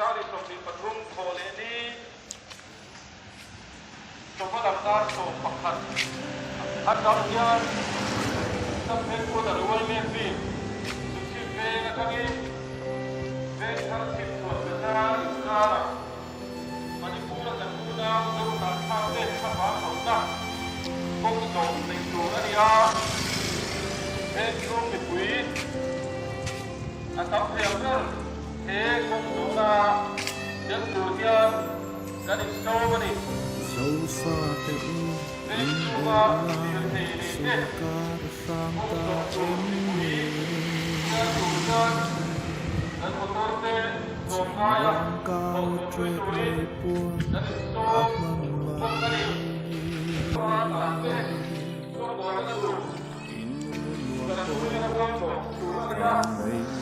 จ้าดิสมดิปทุมโคเลนีสมบัติการสมปักขัดอันดับยานสัมเพลผู้ตรวยเมฟีสุขีเวงกันนี้เวทารสิทธิ์ตัวเจ้าอิสระมันพูดกันพูดดาวดูการข้าวเล่นข้าวหวานของนักคงส่งในตัวนี้อ่ะเอ็นรุ่งดิบุยอันดับเดียวกันเฮ้คงดูนะเดินตัวเดียวกันอีกโซ่กันอีกเดินตัวเดียวเฮ้เฮ้คงส่งดิบุยเดินตัวเดียวเดินตัวเดียวส่งมาอย่างคงส่งดิบุยเดินโซ่คงกันอีกตัวนั้นเฮ้ตัวตัวนั้นดูกันดูกันดูตัวเดียว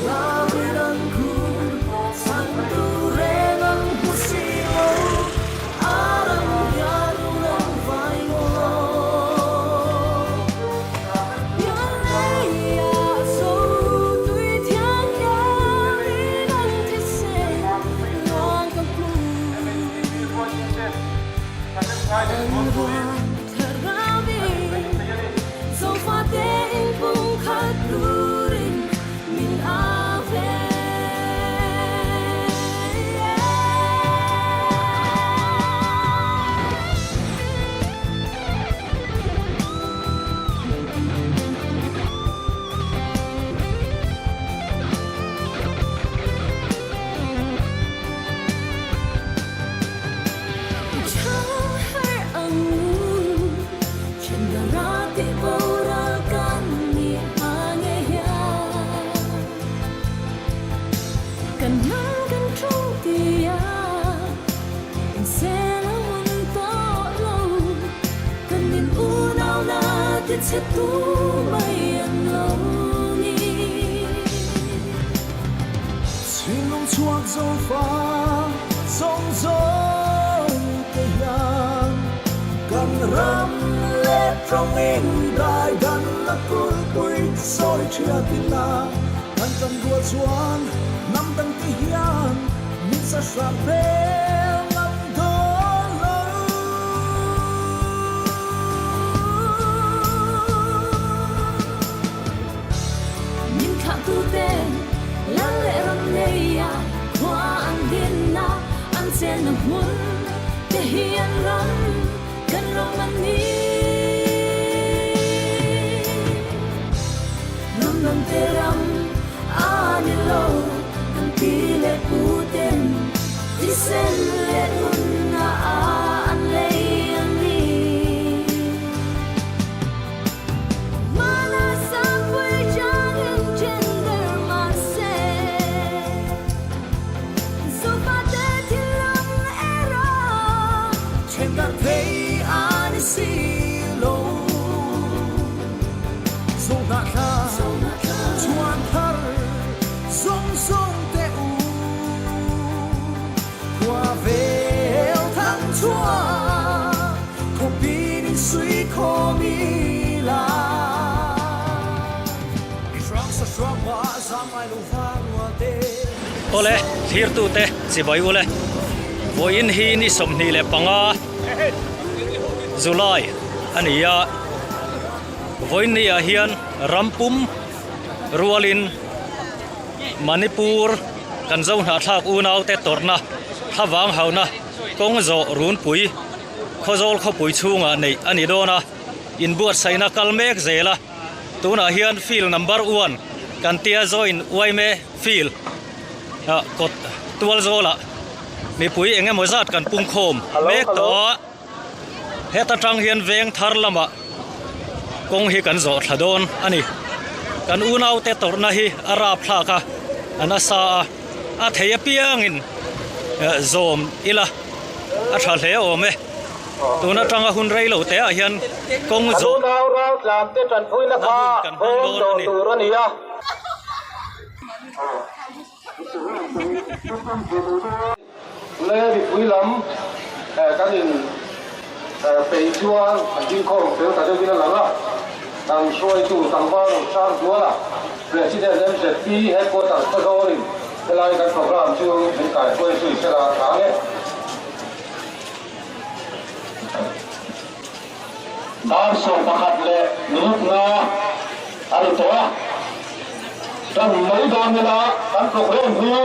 Labiranku satu renang pusimo alam yarulang vaimo Yalaya so tui thiang ya linang tise ngang kaplu Anwan tharabi so fatin pung khadlurin min ave sẽ tu mây ăn lâu ni xin long chuộc dâu pha sông gió cây nhang cần rắm lệ trong em đại gần là cối quỳ soi chia tin na thân chân đua chuan năm tầng tí hian min sa sa bê tu tên lắng lẽ răng đây à hoa ăn điên na ăn sen nằm muốn để hiền rắn gần lòng ăn đi ngâm ngâm tê răng ani lâu gần tí lệ u tên tí sen lệ un na ăn lấy ăn đi mana sampai jangan thấy anh silo sông nát chuan thar sông sông tê u qua về thăng chua không biết suy không mi la ole thir tu te si bai ole voin hi ni som ni le panga July ania voin ni a hian rampum rualin Manipur kan zo na thak unau te torna thawang hauna kong zo run pui khozol kho pui chunga nei ani dona in buat saina kalmek zela tuna hian field number 1 kan tia join waime field kot tual zola mi pui enge mozat kan pung khom mek to heta tang hian veng thar lama kong hi kan zo thadon ani kan unau te torna hi arap thlaka anasa a theya piangin zom ila a tha hle ome tuna tanga hun rei lo te a hian kong zo rau rau lam te tran phui na kha hom do tu ro ni a lê bị phui lắm các nhìn 北川很金控，不用打这边的人了。nang soi tu tangwa sang tua president MZP headquarters pazoling helai kan program chu in kai koi sui sela thang dar so pakhat le minut na ari toa kan mai don la kan program hi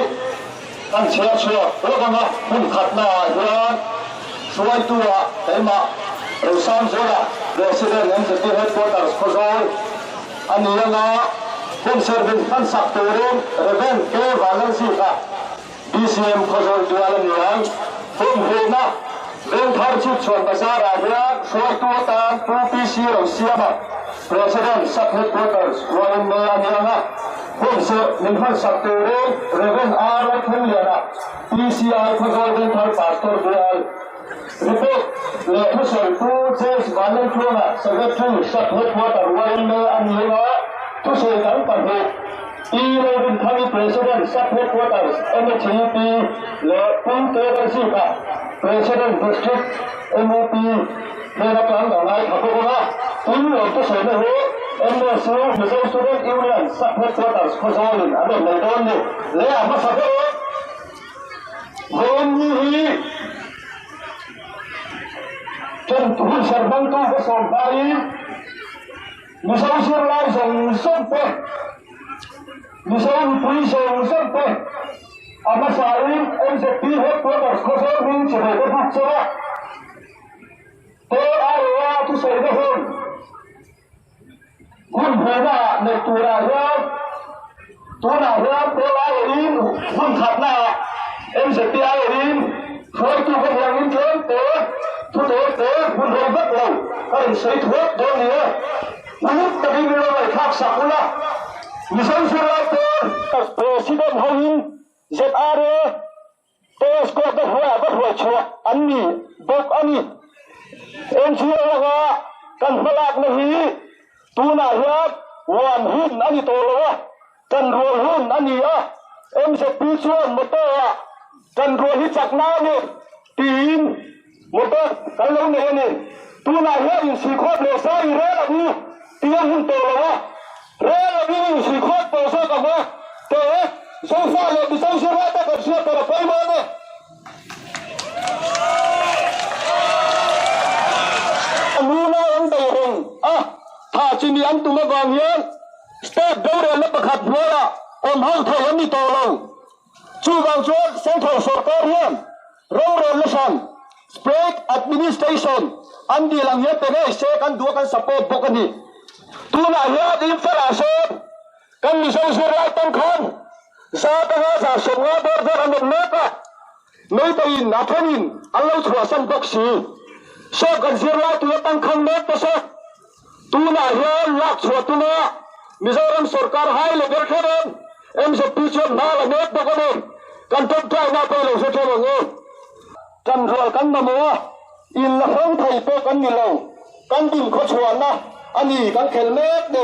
kan chia chia program hun khatna hian soi tua tema Rosam Zola president MZP headquarters Kozol Aniyanga conservative fan saktorin reven ke valansi ka BCM Kozol dualan yang hena len thar chu chon bazar ahia soi tua tan 2PC Rosiama president sub headquarters Royal Aniyanga conservative min fan saktorin reven ara thulena PCI Kozol len thar pastor dual report le thusol tu ches balan thona secretary sub headquarters Royal Aniyanga thusol kan parhe Iran Thani President sub headquarters MTP le pun ke ka President District MOP le kan ngai thakona pun lo thusol ne ho MSC Missouri Student Union sub headquarters Kozolin ade le don ne le ama sakhe honi hi chân thủ sở bang tu có sòng bari người sau xưa lại sòng sông pe người sau tui sòng sông pe ama sarin em sẽ đi hết qua cả khó khăn mình chỉ để có bắt cho tôi ai ra tu xây được hơn quân về là để tu ra ra tôi ai đi quân thật là em sẽ đi ai đi thôi tu có hàng in lớn tới tôi quân hồi bắt đầu các xây thuốc đó nữa quân tập đi về lại khác sạc nữa người sống sur lại tôi president Hồng ZR tôi có bắt hồi chùa anh nhỉ bốc anh nhỉ em chưa là cần phải làm này tu nào hết hoàn hôn anh nhỉ tôi là cần rồi hôn anh nhỉ em sẽ đi xuống một tờ cần rồi hít chặt nào nhỉ tin một tờ cái lâu này nè tu nào hết những sự khó để sai rồi là đi tiếng hôn tôi là rồi là đi những sự khó tôi sao cả mà thế sao sao là đi sao sao ta còn chưa còn phải mà nè anh nói anh tôi hùng thà chỉ đi anh tụi nó còn nhớ step đâu rồi nó bật hạt vô là hông thôi anh đi tôi lâu chú bằng chúa central सरकार hiền rong relation state administration anh đi làm hết cái sẽ căn đua căn support bốc anh đi tu là hết infrastructure căn đi sâu sâu lại tăng khôn sa ta ha sa sông ngã bờ ra anh được nước à mấy tay nát thân anh lâu thua sân bốc xì sao cần riêng lại tu tăng khôn nước ta sao tu là hết lạc thua tu nó Mizoram सरकार hai là biết hết em sẽ pichon na là nước bốc anh đi căn tốt trai na tôi lâu sẽ cho mọi người căn rồi căn mà mua in là không thầy tôi căn đi lâu căn tìm khó chuan na anh đi căn khel mét đi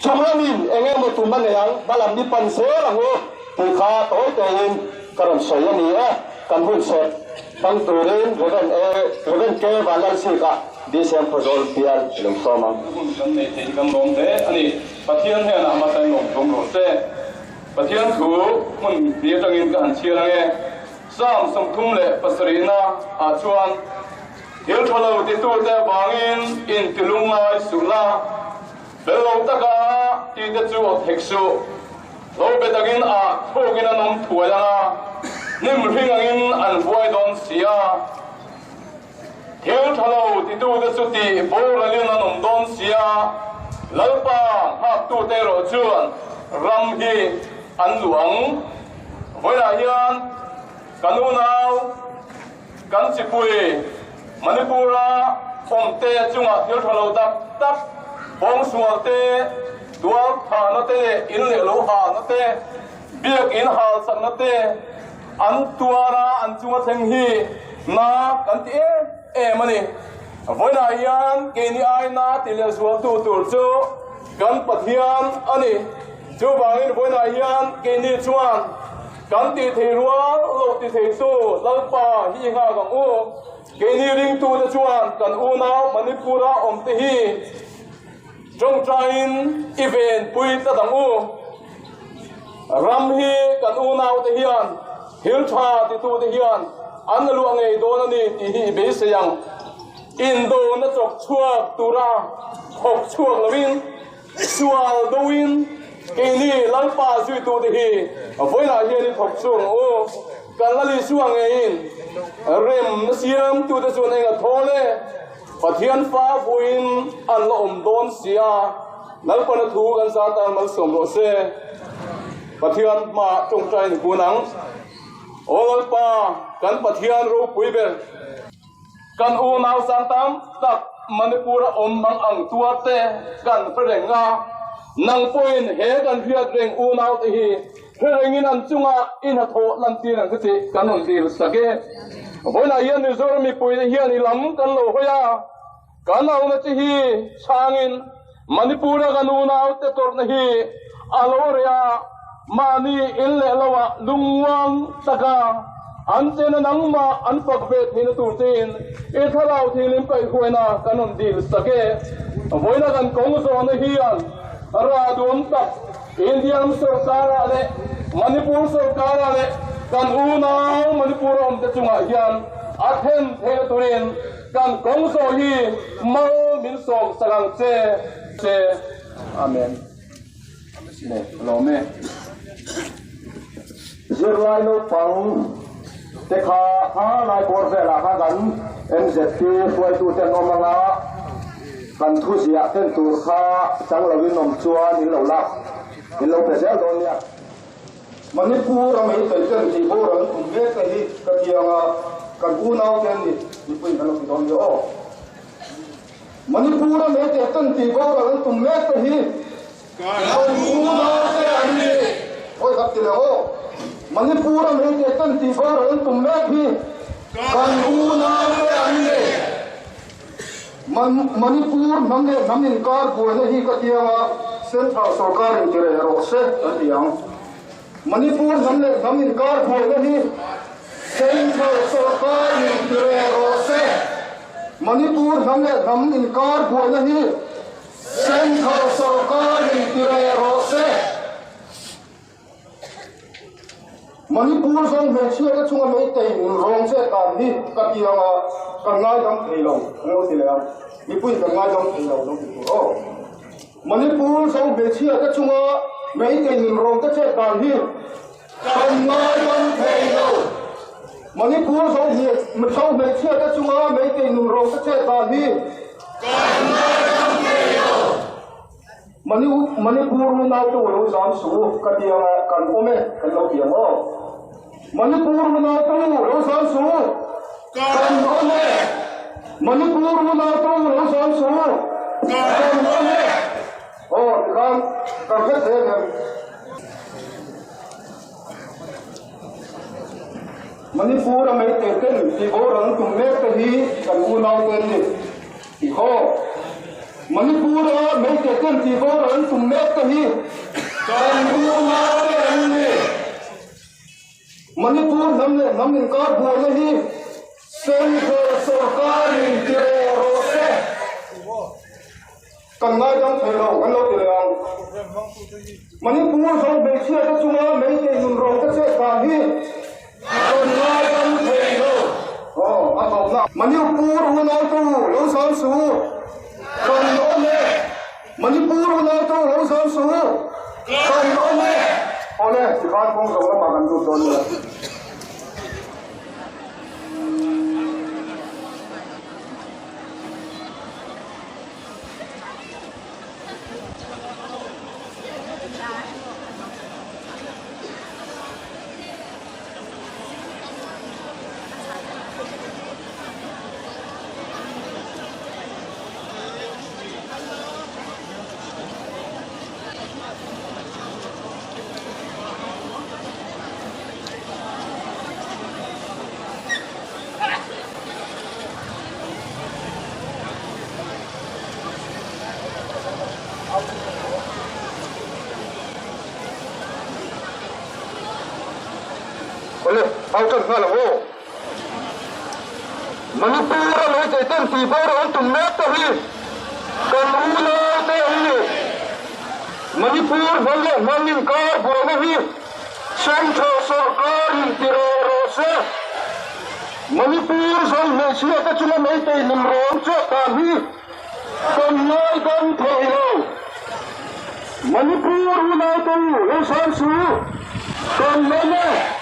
chúng là mình anh em một tụi mình này ăn ba làm đi pan xế là ngô thì khá tối tiền cần sấy anh đi á cần hôn sệt căn từ đến rồi gần kê và lần xí cả đi xem phật giáo pian làm sao mà căn này thì căn bóng thế anh đi phát hiện hay là mà tay ngọc trong rồi thế phát hiện thủ mình đi trong in cái hành chia là nghe sang sông thung lệ pasarina chuan thiếu thua lâu thì tu te bangin in tilung lai sula lâu taka ti te chu heksu lâu betagin thogin anom thuala nim ringangin an vuai don sia thiếu thua lâu thì tu te chu ti bolalin anom don sia lalpa ha tu te ro chuan ram hi an luang voi la hian kanu nào kan chipui manipura omte chunga thil thalo tap bong sualte dual tha na te in le lo ha na te biak in hal sak na te an tuara an chunga theng hi na kan ti e mani voina hian ke ni ai na tile sual tu tur chu kan pathian ani chu bangin voina hian ke ni chuan kan ti thei ruwa lo ti thei su lalpa hi nga ga u ke ni ring tu da chuan kan u na manipura om te hi trong train event pui ta dang u ram hi kan u nau te hian hil tha ti tu te hian an lu angai do na ni ti hi be se yang in do na chok chuak tura khok chuak lawin sual doin ke ni lalpa zui tu te hi voi na hian ni khok chuang u kan la li suang e in rem na siam tu te chuan enga thole pathian fa buin an lo om don sia lalpa na thu kan sa tan mal som ro se pathian ma trong trai ni kunang lalpa kan pathian ro puiber kan u nau sang tam tak manipura om mang ang tuate kan prerenga nang point he kan riat reng u nau te hi rengin an chunga in ha tho lan ti nang ti kan on ti sake boina hian ni zor mi pui hian i lam kan lo hoya kan au na chi hi changin manipura kan u nau te tor na hi aloria mani in le lawa lungwang taka an chen nang ma an pak ve thin tu tin e tharau thilim pai huena kanon dil sake boina kan kong zo na hian ra dum tak indian sarkar ale manipur sarkar ale kan una manipur om te chunga hian athen the turin kan kong zo hi ma min som sagang che amen ne lo me Zirlai no pang te kha nai por ve la kha kan NZT foi tu ten om nga kan thu sia ten tur kha chang lawin om chuan in lo la in lo pe sel don ya Manipur ang ei tel ten ti bo ran kum ve ka hi ka tianga kan u nau ten ni pui kan lo ki don yo Manipur ang ei tel ten ti bo ran kum ve ka hi kan u nau te an ni oi kap ti le o Manipur ang ei tel ten ti bo ran kum ve hi kan u nau te an ni Manipur namin kar buwan na hi ka tianga Central Sarkar in tire ro se an tiang Manipur namin kar buwan na hi Central Sarkar in tire ro se Manipur namin kar buwan na hi Central Sarkar in tire ro se Manipur song me chia ka chunga me te rong se kan hi ka tianga kan ngai dam thei lo ngo ti le mi pui kan ngai dam thei lo no ti o Manipur song me chia ka chunga me te rong ka che kan hi kan ngai dam thei lo Manipur song me chia ka chunga me te rong ka che kan hi kan ngai dam thei lo Manipur na to lo sam su ka tianga kan ome kan lo tiang o Manipur na to lo sam su kan ome Manipur na to lo sam su kan ome o kan ke the ne Manipur me te ten ti bo rang tum me te hi kan u nau ten ni ti ho Manipur me te ten ti bo rang tum me te hi kan u nau ten ni Manipur namin kar buwan na hi Central Sarkar in tire ro se kan ngai dam thei lo kan lo ti lang Manipur song be chia ka chunga me te nun ro ka che ka hi kan ngai dam thei lo a thok na Manipur na to lo sam su kan lo me Manipur na to lo sam su kan lo me ole ti kan kong so ma kan tu don la Ole, au chân pha là ô. Manipur lấy cái tên thì bao đó tụm nét tới. Còn u na tê hi. Manipur भले मनिन कार बोलही सेंट्रल सरकार इंतरो से मणिपुर से मेशिया का चुना नहीं तो नमरों से काफी कन्याय गन थे मणिपुर उन्हें तो ऐसा शुरू कन्याय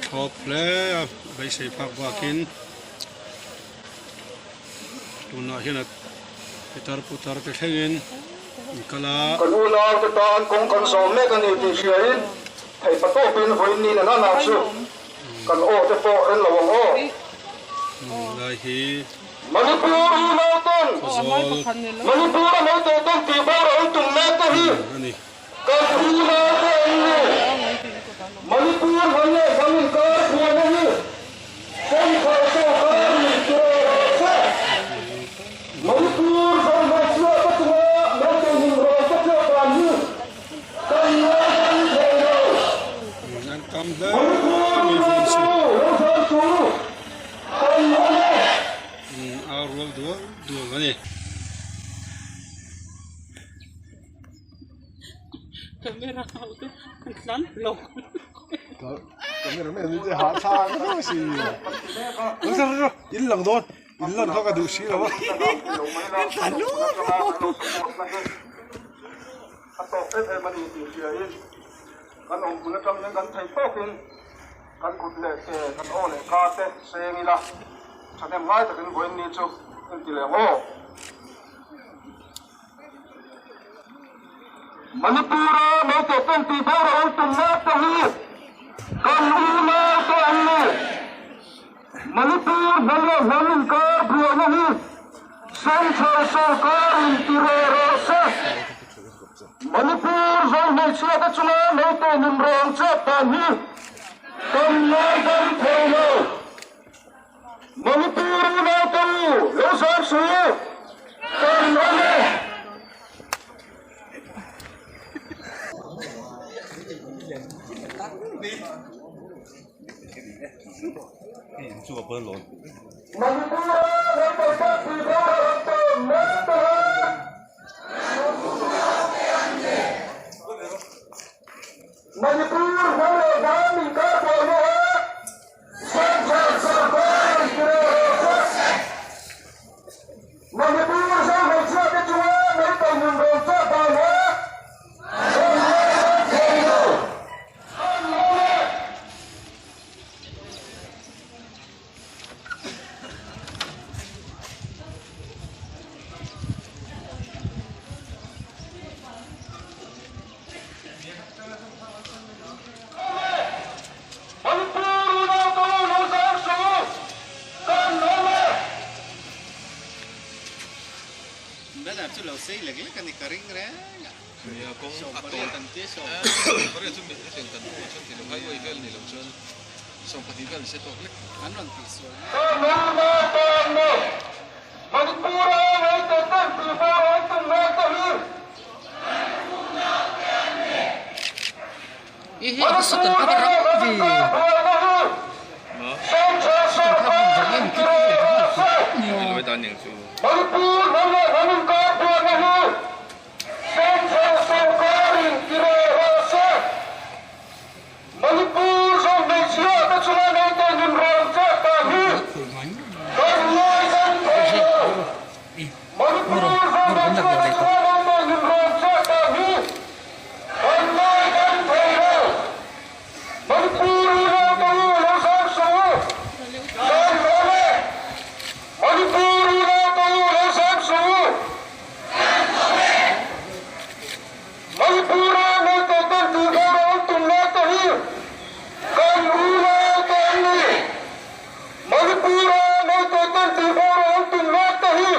Top le bai sei phak wakin tuna hian putar te thlengin kala kan ula ta tan kong kan som me kan ti siain thei pato pin hoin ni na na chu kan o te po en lawang o lai hi Manipur ula ton Manipur na to ton ti ba ro tum me te hi ani kan ula ton Manipur भले जमीन कार हुआ नहीं कम खर्चों कार मिलते मणिपुर से मछुआ कचरा मैं हिंदू कचरा पानी nan kam da a rol do ani camera auto nan lộc Kamera men ni ha tha ka si ro in lang don in lang ka du si lo kan om puna tam yang kan thai pokin kan kutle te kan ole ka te sengila chane mai ta kan boin ni chu in tile mo Manipura में तो तुम तीसरा और तुम ना कहीं कानूना तो अन्य मणिपुर भले जमीन कार हुआ नहीं सेंट्रल सरकार इंतरो से मणिपुर जो मेशिया का चुनाव नहीं तो निम्रों से पानी कन्यागन थे मणिपुर में तो ऐसा शुरू कन्या tu lo sei le kan ni karing re ya kong ato tan te so pare chu mi ten kan ko chen ti lo hai oi vel ni lo chen som pati vel se to le an ron ti so ihe so tan pa ra di loi dan ning chu Manipur भले जमीन कार हुआ नहीं सेंट्रल सरकार इंतरो से मणिपुर जो मेशिया का चुनाव नहीं तो निम्रों से पानी कन्यागन थे मणिपुर जो मेशिया का चुनाव नहीं तो निम्रों से पानी कन्यागन थे मणिपुर में तो ऐसा शुरू मणिपुर मणिपुर में तो तुम ना कहीं कानूना तो अन्य मणिपुर में तो तुम ना कहीं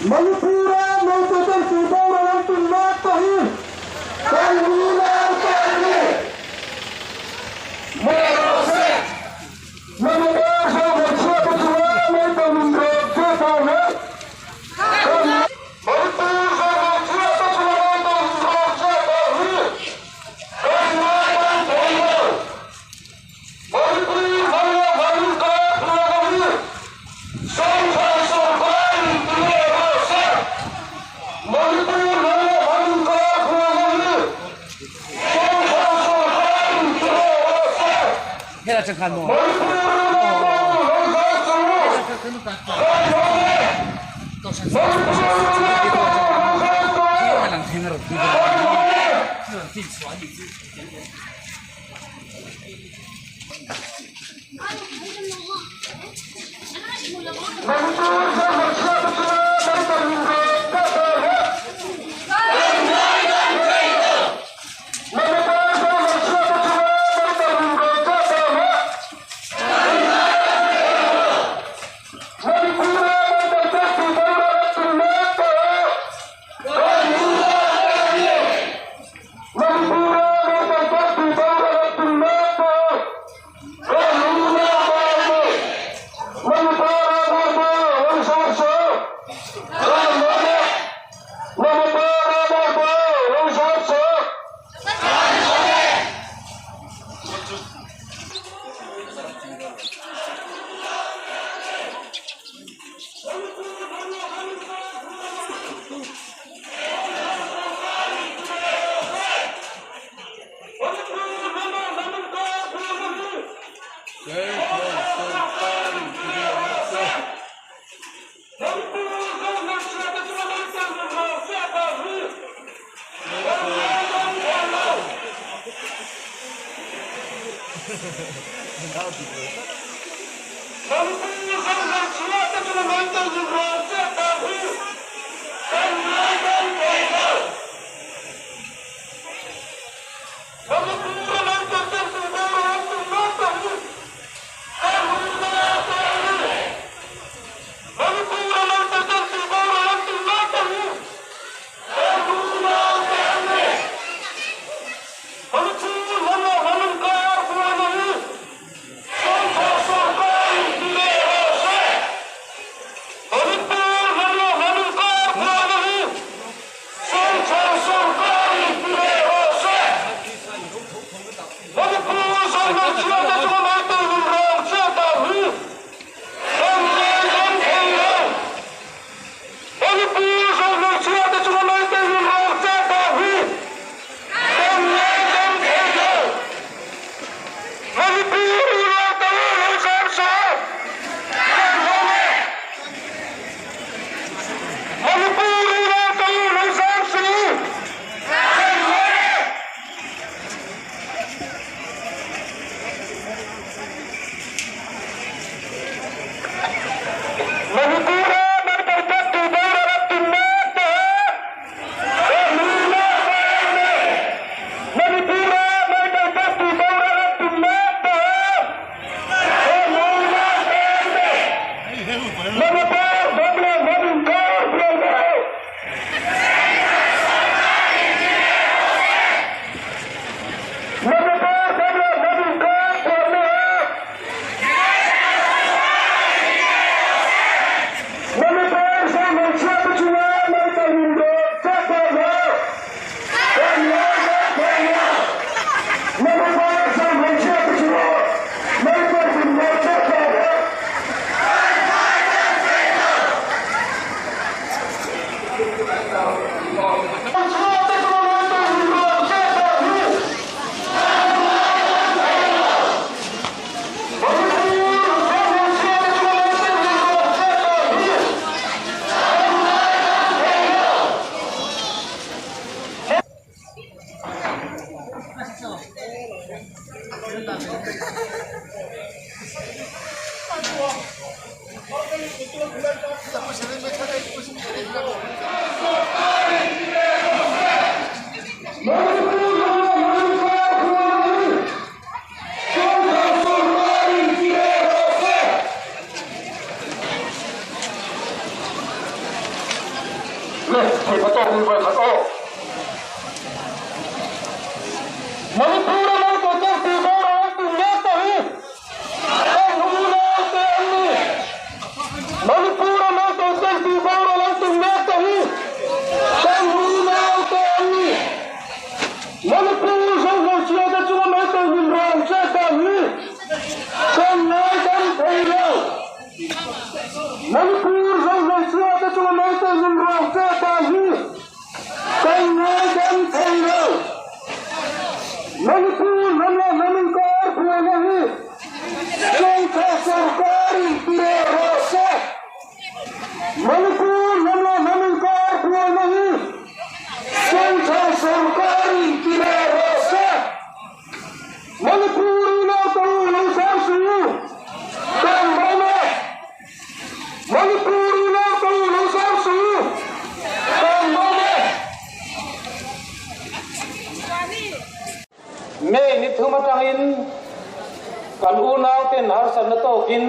Manipura mau total kita orang tumat tahu. Kanuna kami. Merasa. Merasa bersatu semua mereka mengerti tahu. เลยที่พระเจ้ามีไว้ขัดอ้อมันพูดอะไรตัวเจ้าตีโบราณตัวเนี้ยตัวนี้ต้องรู้แล้วเต็มนี่มันพูดอะไรตัวเจ้าตีโบราณตัวเนี้ยตัวนี้ต้องรู้แล้วเต็มนี่มันพูดเรื่องเชื่อจะช่วยไม่ต้องยินร้องเชื่อตัวนี้ต้องนายกันไปแล้วมันพูดเรื่องเชื่อจะช่วยไม่ต้องยินร้องเชื่อตัวนี้ต้องนายกันไปแล้วManipur हमला नमनकार हुआ नहीं संख्या सरकारी भरोसा मणिपुर हमला नमनकार हुआ नहीं संख्या सरकारी भरोसा मणिपुर ना तो नौसार सुनो काम बना मणिपुर ना तो नौसार सुनो काम बना Mê ni thu ma tang in kan u nau ten har san na to kin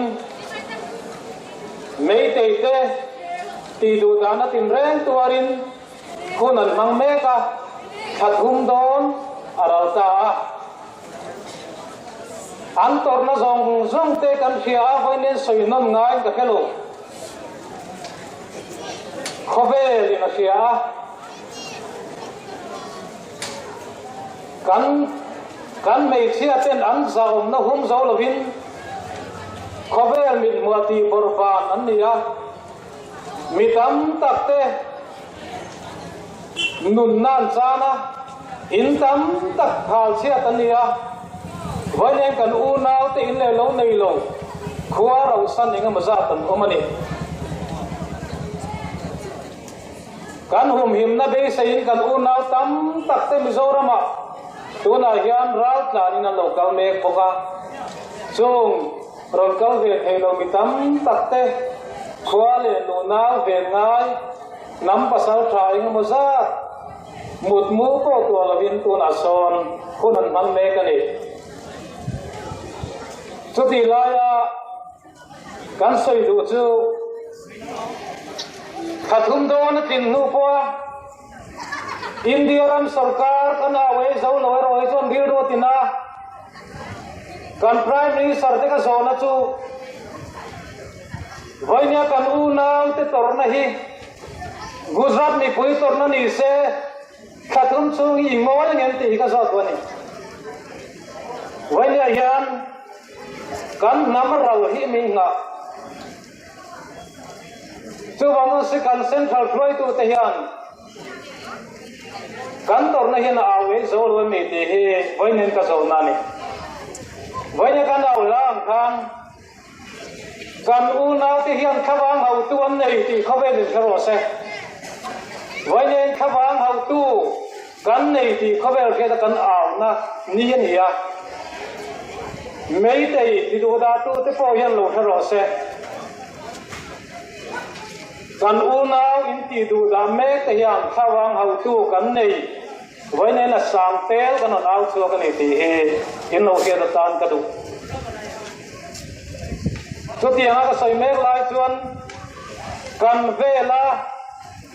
mê te te ti du da na tin reng tuarin khunan mang me ka khathum don aral ta an tor na zong te kan khia hoi nen soi non ngai ka khelo khobe li na khia kan mei chia ten an zaom na hum zo lovin khovel mit muati borban an nia mitam takte nun nan chana in tam tak phal chia tan nia voinen kan u nau te in le lo nei lo khuwa ro san inga maza tan omani kan hum him na be sein kan u nau tam takte mizorama tuna hian ral tlanin an local mek poka chung local ve thelo mitam takte khwale nu nau ve ngai nam pasal thai ngoza mut mu ko to lavin tuna son khunan man mek ani chuti laya kan soi du chu khathum don tin nu po India ram sarkar kan away zau lower roy zon bir ro tina kan prime minister te ka zona chu voinya kan u naw te tor na hi Gujarat ni pui tor na ni se khathum chu i ngol ngem ti ka zot wani voinya hian kan nam raw hi mi nga chu wang se kan central floi tu te hian kan tor na hian awe zo lo me te he voinen ka zo na ni voine kan aw lang khan kan u na te hian khawang hau tu an nei ti khawe ni kharo se voinen khawang hau tu kan nei ti khawe ke ta kan aw na ni hian ya mei te ti do da tu te po hian lo kharo se kan u nau in ti du da me te hian khawang hau tu kan nei với nên là sang tel kan on out so kan ti he in lo ke da tan ka du to ti anga ka soi mek lai chuan kan vela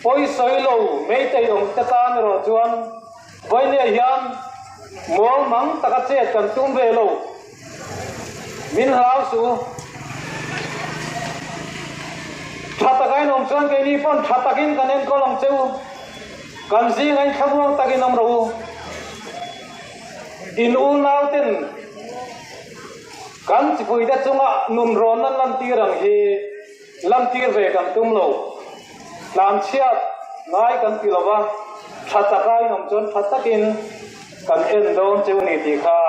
poi soi lo me te ong ta tan ro chuan với nên hian mol mang ta ka che kan tum ve lo min hau su thata kai nom chuan ke ni pon thata kin kan en ko long cheu kan zi ngai khamuang takin am ro in u nau ten kan chi pui da chunga nun ron nan lam tirang hi lam tir ve kan tum lo lam chiat ngai kan pilawa thata kai nom chon thatakin kan en don cheu ni ti kha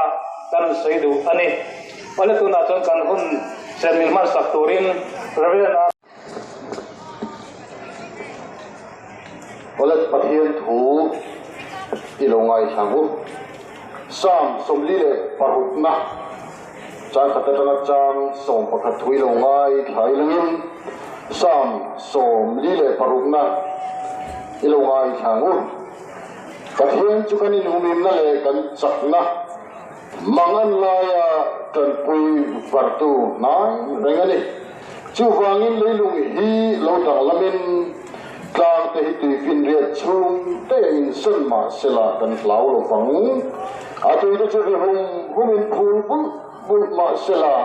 kan sei du ani wala tu na chon kan hun sen mil mar sak turin reven Olet pathian thu ilongai sangu sam somli le parutna chan khatana chang som pakhat thui longai thlai langin sam somli le parutna ilongai sangu pathian chukani lumim na le kan chakna mangan laya kan pui partu nai rengani chu wangin leilung hi lo dang lamin กลางแต่ที่ตีพินเรียดชุมเต้อินสุนมาเสลากันเหลาหลงฝังอาตุยจะช่วยหุ่นพูบุมาเสลา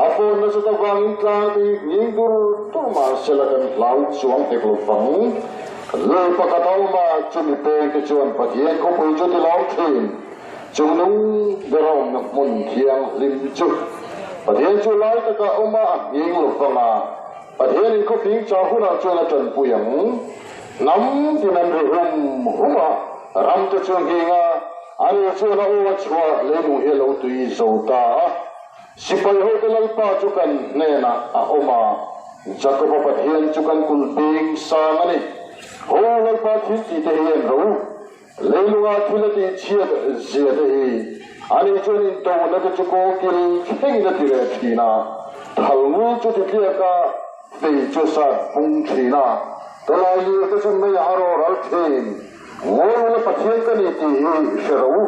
อาพอนนัสตะวังกลางตียิงดูตุมาเสลากันเหลาสวงเทกหลงฝังเลยปะกะตาวมาจุนเปงกจวนปะเทียนเขาไปจุดที่เหลาเทียนจุนุ่งเดรองนักมุนเทียงลิมจุปะเทียนจุไลตะกะอมายิงหลงฝังมาปะเทียนเขาพิงจาหุ่นอาจวนจนปุยงน้ำที่นั่นรุ่มหัวรำจะชงกิงาอันนี้ชวนเอาชัวเลนุเฮลตุยโซตาสิไปหัวตะลัยป้าจุกันเนน่ะอามาจักรพรรดิจุกันคุลบิงสามันี่หัวลัยป้าที่ที่เฮียนรู้เลนุอาทิลที่เชียดเจียดเออันนี้ชวนอินโตนักจุกโกกิลเฮงนัติเรทีน่ะทัลมุจุติเกียกาเตจุสัดปุงทีน่ะตลาดนี้ก็จะไม่หารอรัลเทนงอลปะเทียนกันนี่ที่เชรู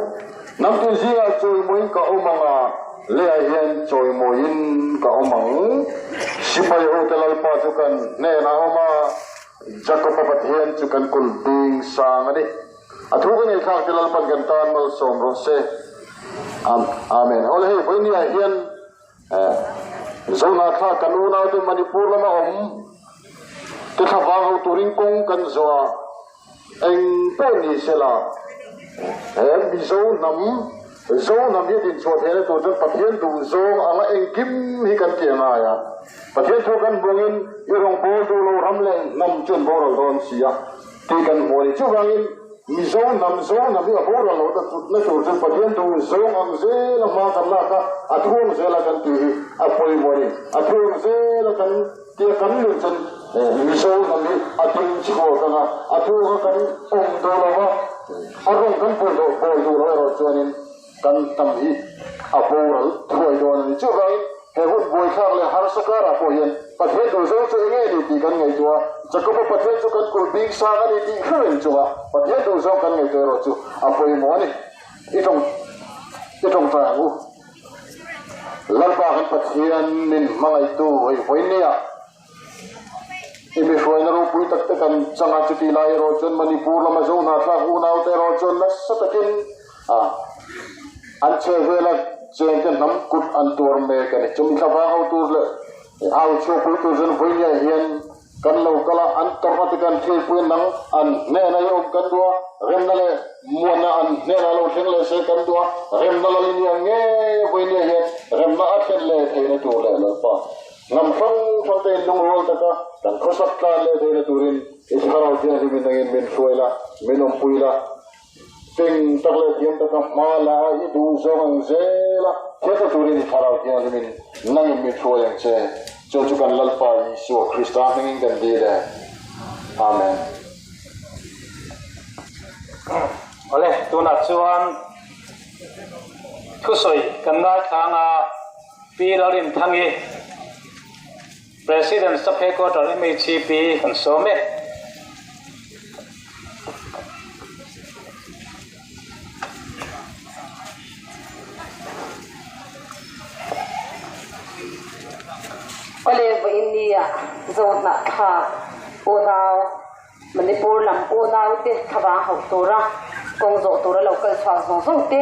น้ำตุจีอาจอยมวยกับอมังอาเลี้ยเห็นจอยมวยกับอมังสิไปโฮเทลป้าจุกันเนน่าอมาจักรพรรดิจุกันคุลบิงสางนี่อาทุกคนในข้างที่เราปันกันตอนมาสมรสเซอาเมนโอ้เลยวันนี้เห็นโซนาข้ากันอุณาที่มณีปูร์ละมาที่ข้าฟังเอาตุริงกงกันจัวเอ็งเป็นนิสลาบิโซนำที่ดินชัวเทนตัวจนประเทศดูโซอะไรเอ็งกิมฮิกันเกียงายประเทศทุกันบวงินยรงโบดูโลรำเลงนำจนโบราณโดนเสียที่กันหัวนี่ชั่วงินมีโซนำที่โบราณโลดจุดนั่นตัวจนประเทศดูโซอังเซลมากันละก็อัทุงเซลกันตีอภัยวันนี้อัทุงเซลกันเกี่ยกันลุจนมีโซนำที่อัทุงชิโกกันอัทุงกันดูโลว่าอารมณ์กันโบดูโลเราจวนินกันทำที่อภัยเราถอยโดนชั่วไงเฮหุ่นบวยข้างเลยหาสกัดอภัยเห็นประเทศดูโซจะยังไงดีกันไงตัวจะก็ประเทศจุกันกุลบิงสากันดีขึ้นจัวประเทศดูโซกันไงตัวเราจูอภัยหมอนี่อีตรงทางลับบ้านประเทศนินมังไอตัวไอ้ไฟเนี่ยอีมีช่วยนรูปุยตักตะกันจังหวัดจุติไลโรจนมณีปูร์ละมาโซนาทราอูนาวเตโรจนนัสตะกินอันเชื่อเวลาเจนกันน้ำกุดอันตัวเมกันจุ่มข้าวเอาตัวเลยเอาชัวปุยตัวจนไฟเนี่ยเห็นกันเราก็ละอันตระติกันเที่ยวปุยนังอันเนนายกกันตัวเริ่มนั่นเลยมวนอันเนนเราเที่ยวเลยเสกันตัวเริ่มนั่นเลยเนี่ยเงี้ยไฟเนี่ยเห็นเริ่มน่าเที่ยวเลยเที่ยวตัวเลยแล้วป่ะนำฟังเต็มลงโรตะกันกันข้อสักการเลยเที่ยวตัวรินอิสราเอลที่นี่มินเงินมินช่วยละมินอมปุยละเป็นตะเลเทียนตะกันมาลาอีดูโซงเซละเที่ยวตัวรินอิสราเอลที่นี่มินนั่งมินช่วยอย่างเช่จุกันลัลปายิสุคริสต์นั่งกันดีเลยอาเมนเอาเลยตัวนัดชวนทุสอยกันได้ทางปีเราเรียนทางนี้ President สเปกก็ตอนนี้มีชีปีกันสมัยOleh India zon nak ha unau Manipur lam unau te thaba hok tora kongzo tora local chang song song te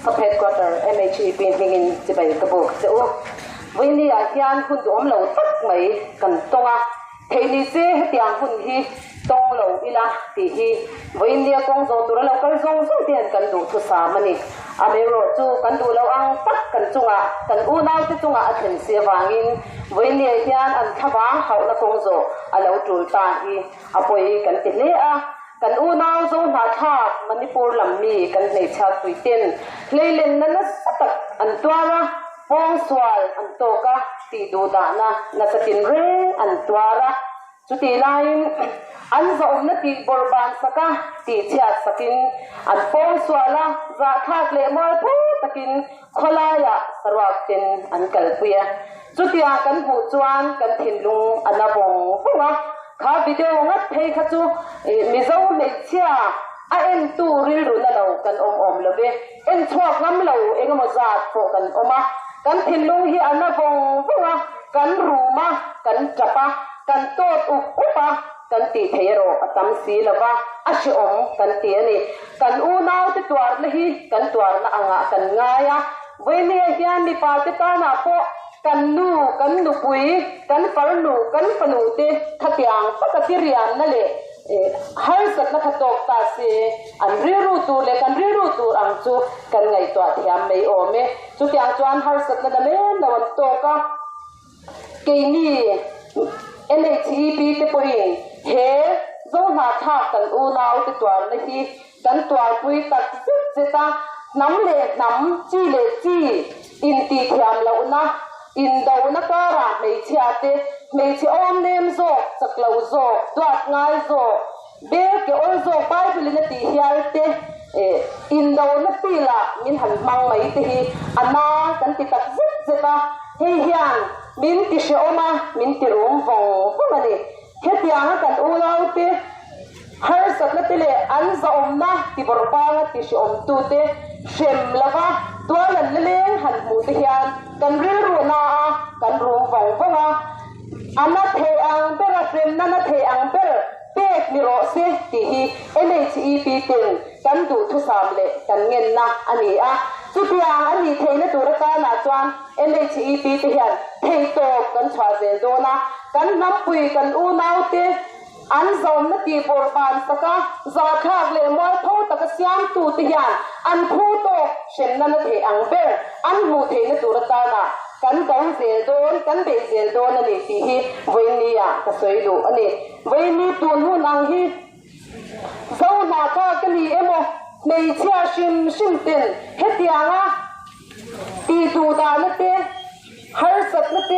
saphet quarter MHP hingin chibai kabok cheu India hian hun dom lo tak mai kan tonga theini se hetiang hun hi tong lo ila ti hi India kongzo tora local song song te kan du thu sa mani amero chu kan du lo ang tak kan chunga kan unau te chunga athen se wangin India hian an thaba haula kongzo alo tul ta hi apoi kan ti le a kan unau zo na tha Manipur lam mi kan nei cha tuiten leilen na satak an twara pong swal an toka ti du da na satin re an twara chuti lain an zo na ti borban saka ti chia sakin an pong swala za thak le mol pu takin kholaya sarwak tin an kalpuya chutia kan hu chuan kan thinlung anabong hunga kha video ngat thei kha chu mizo le chia a en tu ril ru na lo kan om lobe en chuak ngam lo engamo zat pho kan oma kan thinlung hi anabong hunga kan ruma kan chapa kan tot upa กันตีเทโรตำสีละว่าอาชิอมกันตีนี่กันอูนาวติตัวละฮีกันตัวละอ่างกันง่ายเวเนียเฮียนมีปาติตานาโปกันนูปุยกันฟาร์นูกันฟนูเตขัดยังปกติเรียนนั่นแหละหายสัตว์นักตกตาเสอันริรูตูเลยกันริรูตูอังจูกันไงตัวที่ยามไม่โอเมจุดyangจวนหายสัตว์นั่นเองนวันโตก็เกนี่NHEP ที่ปุ่ยเฮโซนาทักกันอูนาวที่ตัวนี่ที่กันตัวปุยตัดจิตาน้ำเล็ดน้ำจีเล็ดจีอินตีเทียมเรานะอินดาวนักการะไม่เชื่อเตไม่เชื่ออมเนมโซสักเหล่าโซตัวง่ายโซเบลเกอโซไปเป็นนักตีเฮียเตอินดาวนักปีละมินหันมังไม่ตีอันนั้นกันติดตัดจิตาเฮียนมินติเชอมามินติรุมฟงพวกนั้นเฮ็ดยังกันอูนาวเตหายสัตว์นั่นติเลยอันจะอมนะที่บริบาลที่ชอมตูเตเชื่อมละว่าตัวนั้นเลี้ยงหันมูติยันกันเรื่องนากันรู้ฟังฟังอันนั้นเทอังเปร์เชื่อมนั่นเทอังเปร์เป็ดมีรสที่ฮีNHEP ตึงกันดูทุสามเลยกันเงินนะอันนี้จุดยังอันนี้เทนตัวการนะจวน NHEP ที่ยันเทโตกันชาเจนโดนะกันนับปุยกันอูนาวเตอันจอมนักตีบอลบานสักจะขาดเลยมวยท้องตะกเสียมตูติยันอันพูดโตเช่นนั้นเทอังเบอร์อันมูเทนตัวตานะกันกองเสียโดนกันเบเสียโดนอันนี้ที่ฮีเวนียก็สวยดูอันนี้เวนีตัวนู้นอังฮีเจ้าหน้าข้ากันนี่โมไม่เชื่อชิมตินเฮ็ดยังตีดูตาเนเตหายสัตว์เนเต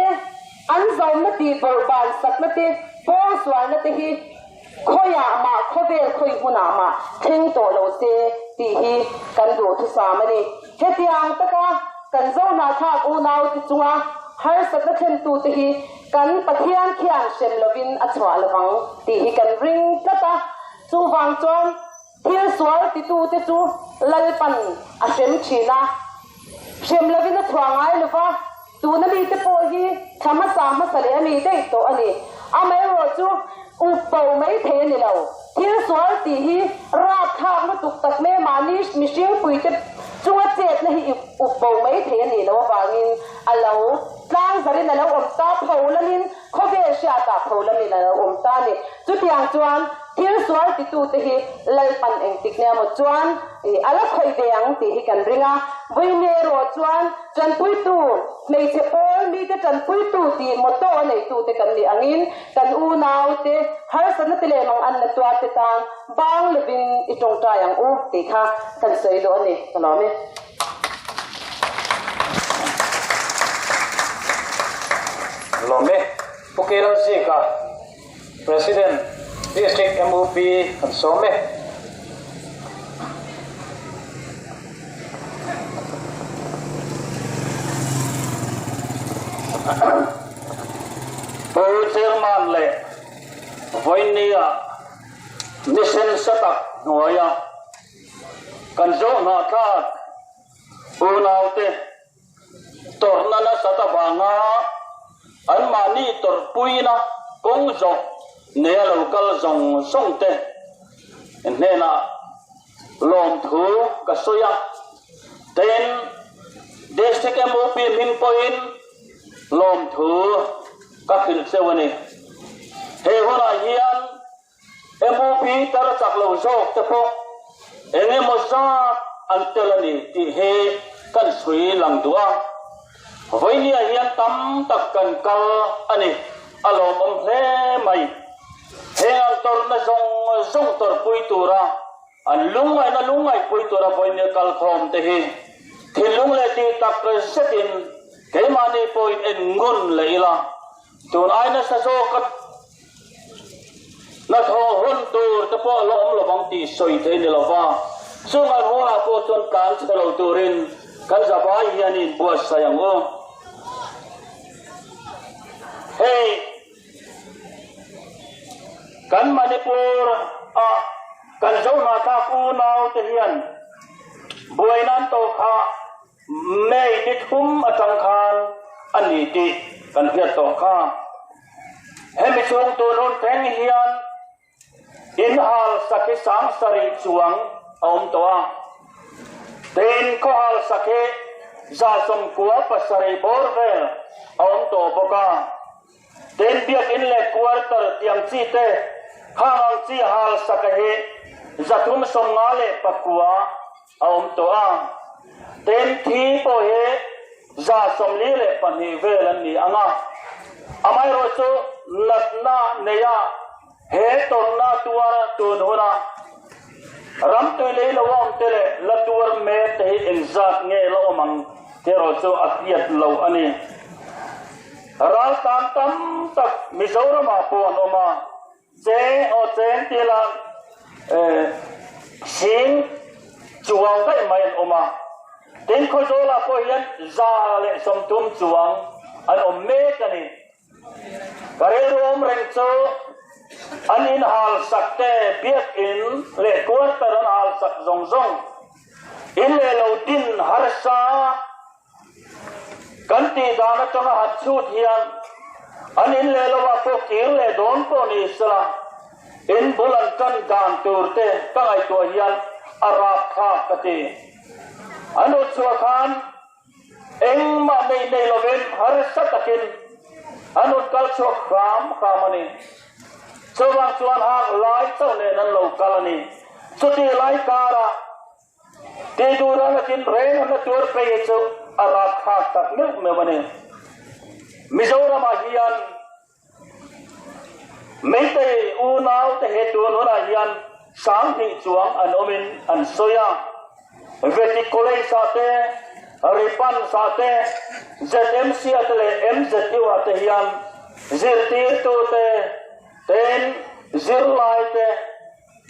อันจอมนักตีบอลบานสักเนเตพอสวนนั่นที่ขอยามาขอเบลขอยหัวหน้ามาทิ้งตัวเราเสียที่ฮีกันดูทุสามนี่เฮ็ดยังตะกะกันเจ้าหน้าทากอูนาวที่จังหายสักนั่นตัวที่ฮีกันปะเทียนเขียนเชมลวินอัศวะละวังที่ฮีกันริงตะกะจูฟังจวนเที่ยวสวยที่ตัวที่จูลัลปันอาเชมชีนะเชมลวินอัศวะไงหรือว่าตัวนั้นมีที่โพฮีธรรมศาสตร์มาเสลียมีได้ตัวอันนี้ไม่รู้จูอุปโภคไม่เทนี่เราที่สวนที่ฮีราบข้าวมาตุกตักแม่มานิชมิเชียงปุยจะจวดเจ็ดนี่อุปโภคไม่เทนี่เราบางอินเรากลางสรินเราอมตาเผาละนินเขาเบียเชียตาเผาละนินเราอมตานี่จุดอย่างจวนที่สวนที่ตัวที่ฮีเลยปันเองติกเนี่ยหมดจวนอะไรคอยเดียงที่ฮีกันริงวิเนโรจวนจันปุยตูไม่เชื่อปอยมีแต่จันปุยตูที่หมดโตในตูที่กันนี่อังอินกันอูนาวเตหายสันติเลมังอันนัตัวติดตามบางเลวินอีตรงใจอย่างอูติค่ะกันสวยโดนนี่ตลอดไหมลมเมพวกเราสิค่ะ President District MOP กันสมเมปูเชียงมันเลยวันนี้มิชชั่นสตักหน่วยกันโจนาคาปูนาวเตตอร์นันสตับางาอันมานี่ตอร์ปุยนะกงโจเนื้อเราก็จงส่งเตเนื้อนะลมถูกสุยเต็นเดสติกเอ็มโอพีมินปอยน์ลมถูก็ขึ้นเซวันนี้เฮหัวหน้าเฮียนเอ็มโอพีตระจักเราโจกเฉพาะเอ็งมอซาอันเตลนี่ที่เฮกันสวยหลังตัววันนี้เฮียนตั้มตักกันกัลอันนี้อารมณ์เพลไม่เฮอันตอร์น่ะจงตอร์ปุยตัวระอันลุงไงนะลุงไงปุยตัวระวันนี้กัลคอมเตเฮที่ลุงเลตีตักเสตินเกมานีปุยเอ็นงุนเลยละจนไอ้นั่นสะโจกัดนัทหุ่นตัวตะปอล้อมระวังตีสวยเทนี่ละว่าซึ่งไอ้หัวโคจรการเฉลาตัวรินกันจะไปยันนี่บัวสายงอเฮ้กันมณีปูร์กันเจ้าหน้าที่กูนาวเทียนบัวนั้นโตขาไม่ติดหุ้มอจังคารอันนี้ที่กันเพียรโตขาเฮ้ไม่ช่วงตัวนู้นแทงเฮียน in hal sakhe sang sari chuang om toa ten ko hal sakhe za som kwa pasari borvel om to boka ten biak in le quarter tiang chi te hang chi hal sakhe zathum som ngale pakwa om toa ten thi po he za som li le pani velan ni anga amai ro chu latna neya he torna tuara tunhuna ram tu le lawam tele latuar me te inzat nge lo mang tero chu apiat lo ani ral tam tam tak mizoram apon oma che o chen tila sin chuang kai mai oma tin ko zola ko hian za le som tum chuang an om me kani kare rom reng chu an in hal sakte biak in le quarter an hal sak zong zong in le lo din harsa kanti dana changa hachut hian an in le lo wa ko kir le don ko ni sala in bulan kan gan turte kangai to hian arap kha kati anu chua khan eng ma nei nei loven harsa takin anu kal chok ram kamani chuang chuan hak lai chau ne nan lo kalani chuti lai kara te dura na tin ren na tur pe chu ara kha tak ne me bane mizoram hian meite u nau te he tu no na hian sang thi chuang an omin an soya veti kolei sa te ripan sa te ZMC atle MZU ate hian zirti tu te ten zir lai te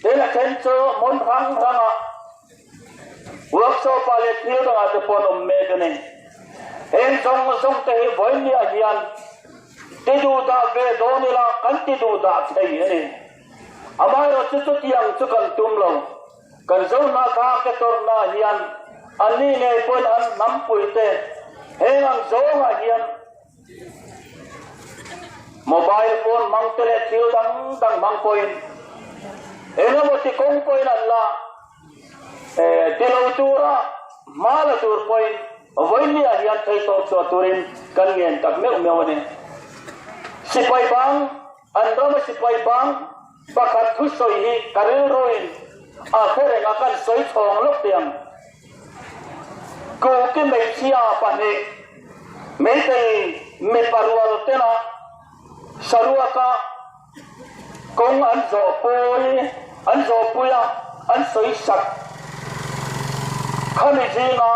ten a chen chu mon rang ranga workshop ale thil ranga te pon om me kane en song te hi voin ni a hian te du da ve do ni la kan ti du da thei ani amai ro chu tiang chu kan tum lo kan zo na kha ke tor na hian ani ne pon an nam pui te heng ang zo nga hian mobile phone mang tele thil dang mang point ena mo ti kong point alla tilo tura mala tur point voini a hian thei to chu turin kan ngen tak me umewani sipai bang andama sipai bang pakhat thu soi hi karil roin a khere nga kan soi thong lok tiang ko ki me chia pa ne me te me parwal tena saruaka kong an zo puya an soi sak khani jinga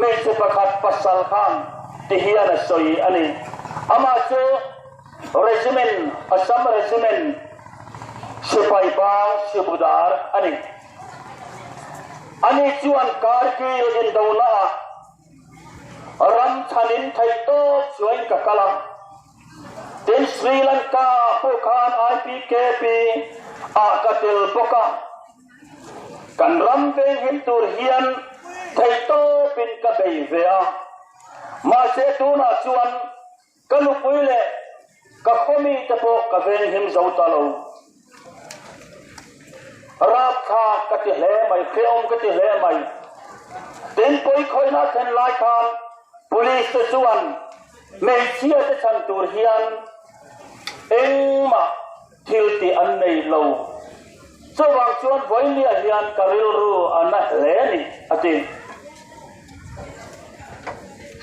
me se pakhat pasal khan ti hian soi ani ama chu regiment Assam regiment sipai bang sibudar ani chuan Kargil in daula ram thanin thai to chuan ka kala tin Sri Lanka pukhan IPKP akatil boka kan ram pe him tur hian thai to pin ka bei vea ma se tu na chuan kalupuile ka khomi te po ka ven him zo talo rap kha ka ti hle mai khom ka ti hle mai tin poi khoi na then lai khan police te chuan me chia te chan tur hian engma thil ti an nei lo chawang chuan voilia hian karil ru ana hle ni ati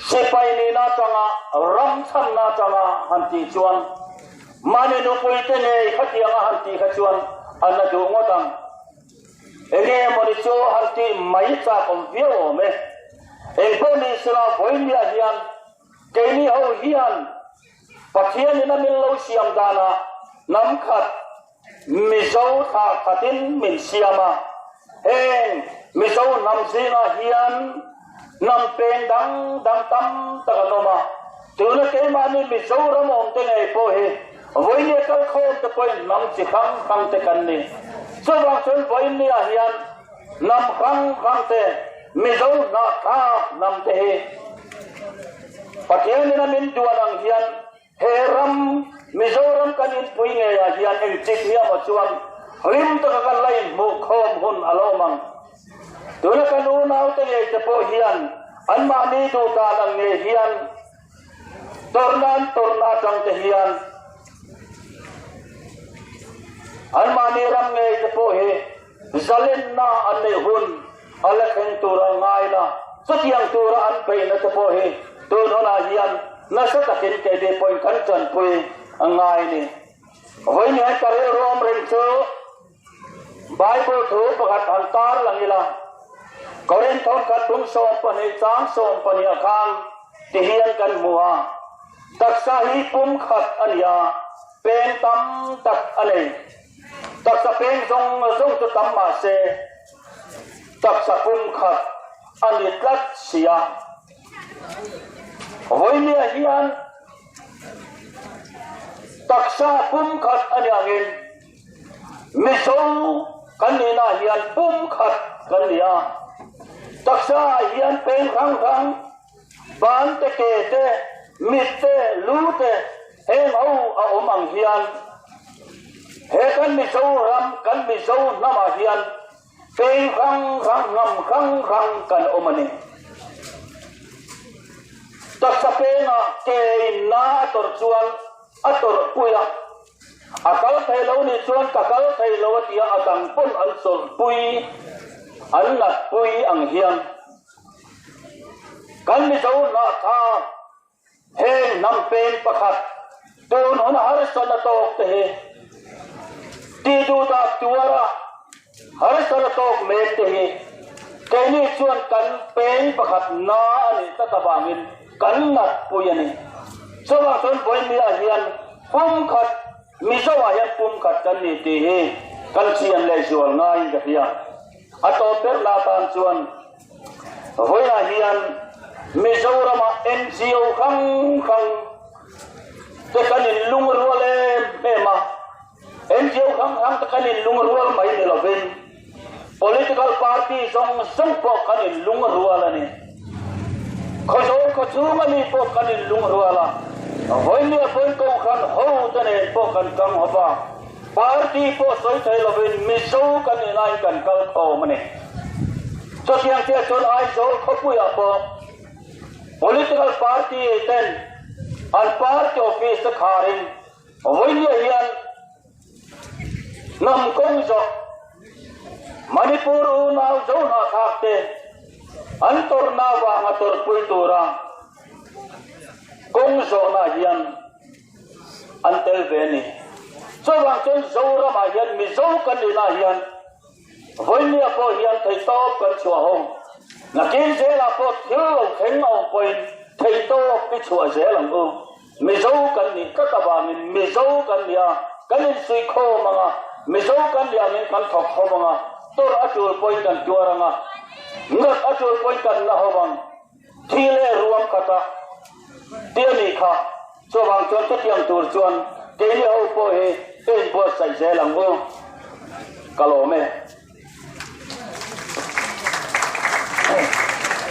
sipai ni na changa ram cham na changa hanti chuan mani nu pui te nei khatianga hanti kha chuan ana du ngodang enge moni chu hanti mai cha kom vio me eng poni sala voilia hian keini ho hian pathian ina min lo siam dana nam khat mizo tha khatin min siama eng mizo nam zinga hian nam pen dang tam taganoma tuna ke mani mizo ramom te nei po he voini kal khom te poi nam chi khang te kan ni so wang chon voini a hian nam khang te mizo na kha nam te he pathian ina min duanang hian heram mizoram kanin puinge ya hian eng chik hiam chuan lim ta kan lai mu khom hun alo mang tuna kan u nau te ye te po hian an ma ni tu ta lang ne hian torna tang te hian an ma ni ram ne te po he zalen na an ne hun ala khen tu ra ngai la satiang tu ra an pe na te po he tu no na hian na sa ta ken ke de point kan chan pui angai ni hoi ni ai kare rom ren chu Bible thu pakhat an tar langila koren thon khat tung som pani chang som pani akhang ti hian kan muwa taksa hi pum khat ania pen tam tak ane taksa pen zong tu tam ma se taksa pum khat ani tlat sia hoi ni hian taksa pum khat ani angin miso kan ni na hian pum khat kan nia taksa hian pen rang ban te ke te mit te lu te he mau a omang hian he kan miso ram kan miso nama hian pen rang ngam kan omani taksa pena ke na tor chuan ator puya akal thailo ni chuan kakal thailo tia adang pon an sol pui an lat pui ang hian kan mi zo na tha he nam pen pakhat ton hon har san tok te he ti du ta tuara har san tok me te he ke ni chuan kan pen pakhat na ani ta tabangin kan lat pui ani so wa ton boy mi a hian pum khat mi zo wa hian pum khat kan ni ti he kan chian le zual ngai ga hian ato per la tan chuan hoi na hian Mizorama NGO khang te kanin lung ruale mema NGO khang te kanin lung rual mai ni lovin political party song po kanin lung ruala ni khojo mani po kanin lung ruala hoi ni apon ko khan ho tane po kan kang hoba party po soi thai lovin mizo kanin lai kan kal tho mani so siang tia chon ai zo khopuya po political party ten al party office kharin hoi ni hian nam kong zo manipur naw zo na thakte antor na wa ngator pultura kong zo na hian antel veni so wang chen zo ra ma hian mi zo kan ni na hian hoi ni apo hian thei top kan chua hong na kin se la po thil kheng au point thei to pi chua se lang u mi zo kan ni ka ta ba mi zo kan ya kan in sui kho manga mi zo kan ya min kan thok kho manga tor atul point kan tuaranga ngat atul point kan na hawang thile ruam kata tiani kha so wang chon che tiang tur chuan ke ni ho po he en po sai se lang u kalome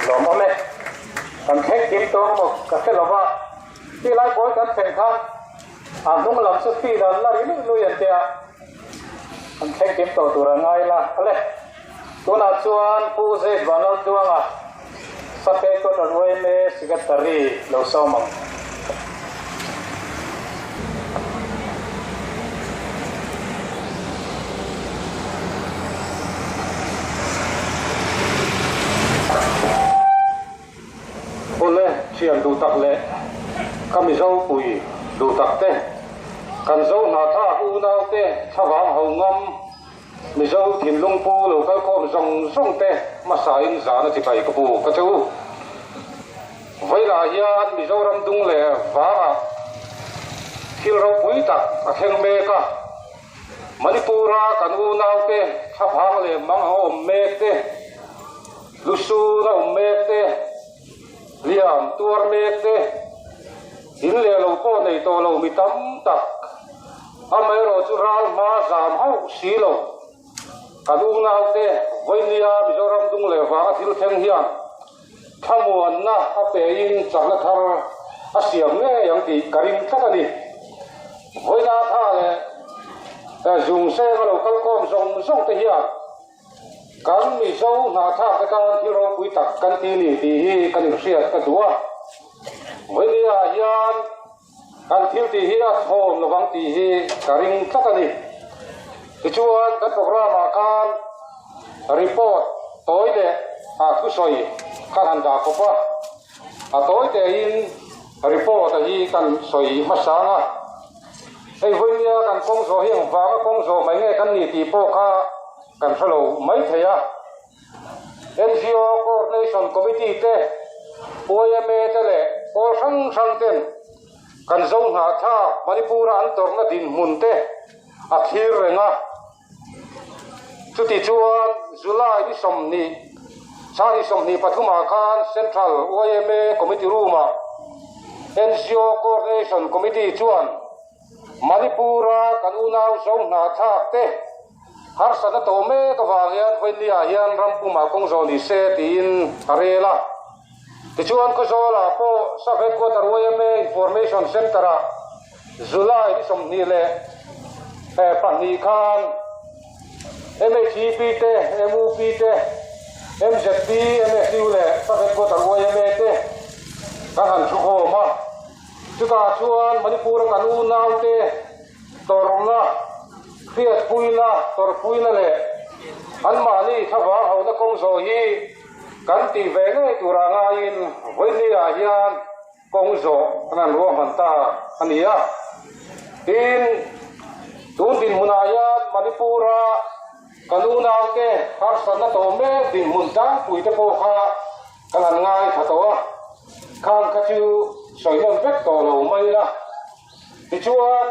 lom ome kan thek kim to mo ka se lova ti lai boy kan thek khan dung lam su ti dan la ri lu yan tia kan thek kim to tu ra ngai la ale tu na chuan pu se banal tuanga sa pe ko ta roi me secretary lo so mong chiang du tak le kami zo pui du tak te kan zo na tha u nau te thawang ho ngam mi zo thin lung pu lo kal ko zong te ma sa in za na ti pai ka pu ka chu vai la hian mi zo ram dung le wa thil ro pui tak a kheng me ka manipura kan u nau te thawang le mang ho me te lu su na me te liam tuar mek te in le lo ko nei to lo mi tam tak amai ro chu ral ma zam ho si lo kanu ngau te voinia mizoram dung le wa thil theng hian thamuan na a pe in chana thar a siam nge yang ti karim thak ani voina tha le dùng xe có đầu câu com dùng dùng tới hiện cán mì sâu nà thác cái can thì rồi quý tắc can tin thì can siết cái đũa với đi hiện can thiếu thì hiện thôn nó vắng thì cả ring tất cả đi cái chuan cái program mà can report tối để cứ soi can hành giả có ba tối để in report thì can soi mất sáng àไอ้วันนี้กันคงโซ่เฮียงฟ้าก็คงโซ่ไม่ไงกันนี่ตีโป้ข้ากันสโลไม่เทีย NGO Coordination Committee เต้ OMA เต้เลยโอ้ช่างเต้นกันส่งหาท่ามณิปุระอันตรนดินมุนเต้อาทิตย์เร่งอ่ะชุดที่ชวนจุฬาที่สมนีชาที่สมนีปฐุมอาคาร Central OMA Committee Room NGO Coordination Committee ชวนมณิปุระกันอุณาส่งหาท่าเต้หารสันโตเมกวาเฮียนวันนี้เฮียนรำปุมากงโซนิเซตินอะไรล่ะที่ชวนก็โซล่ะพอสักเฮ็ดก็ตรวยเม Information Center จุฬาที่สมนีเลยปันนีคาน MHP เต้ MUP เต้ MZP MSU เลยสักเฮ็ดก็ตรวยเมเต้กันหันชุโคมาจุดาชวนมณิปุระกันอุณาเต้ตรมนะเฟียดปุยนะตรปุยนั่นแหละอันมานี่ถ้าว่าเขาตะกงโซฮีกันตีเวงให้ตุรางายินวันนี้อาเฮียนกงโซนั่นรวมมันตาอันนี้อ่ะดินตูนดินมุนายานมณิปุระกันอุณาเต้หารสันโตเมดินมุนจังปุยตะโพคากันง่ายถ้าตัวข้างกระจูสอยยังเป็ดต่อเราไม่ละที่ชวน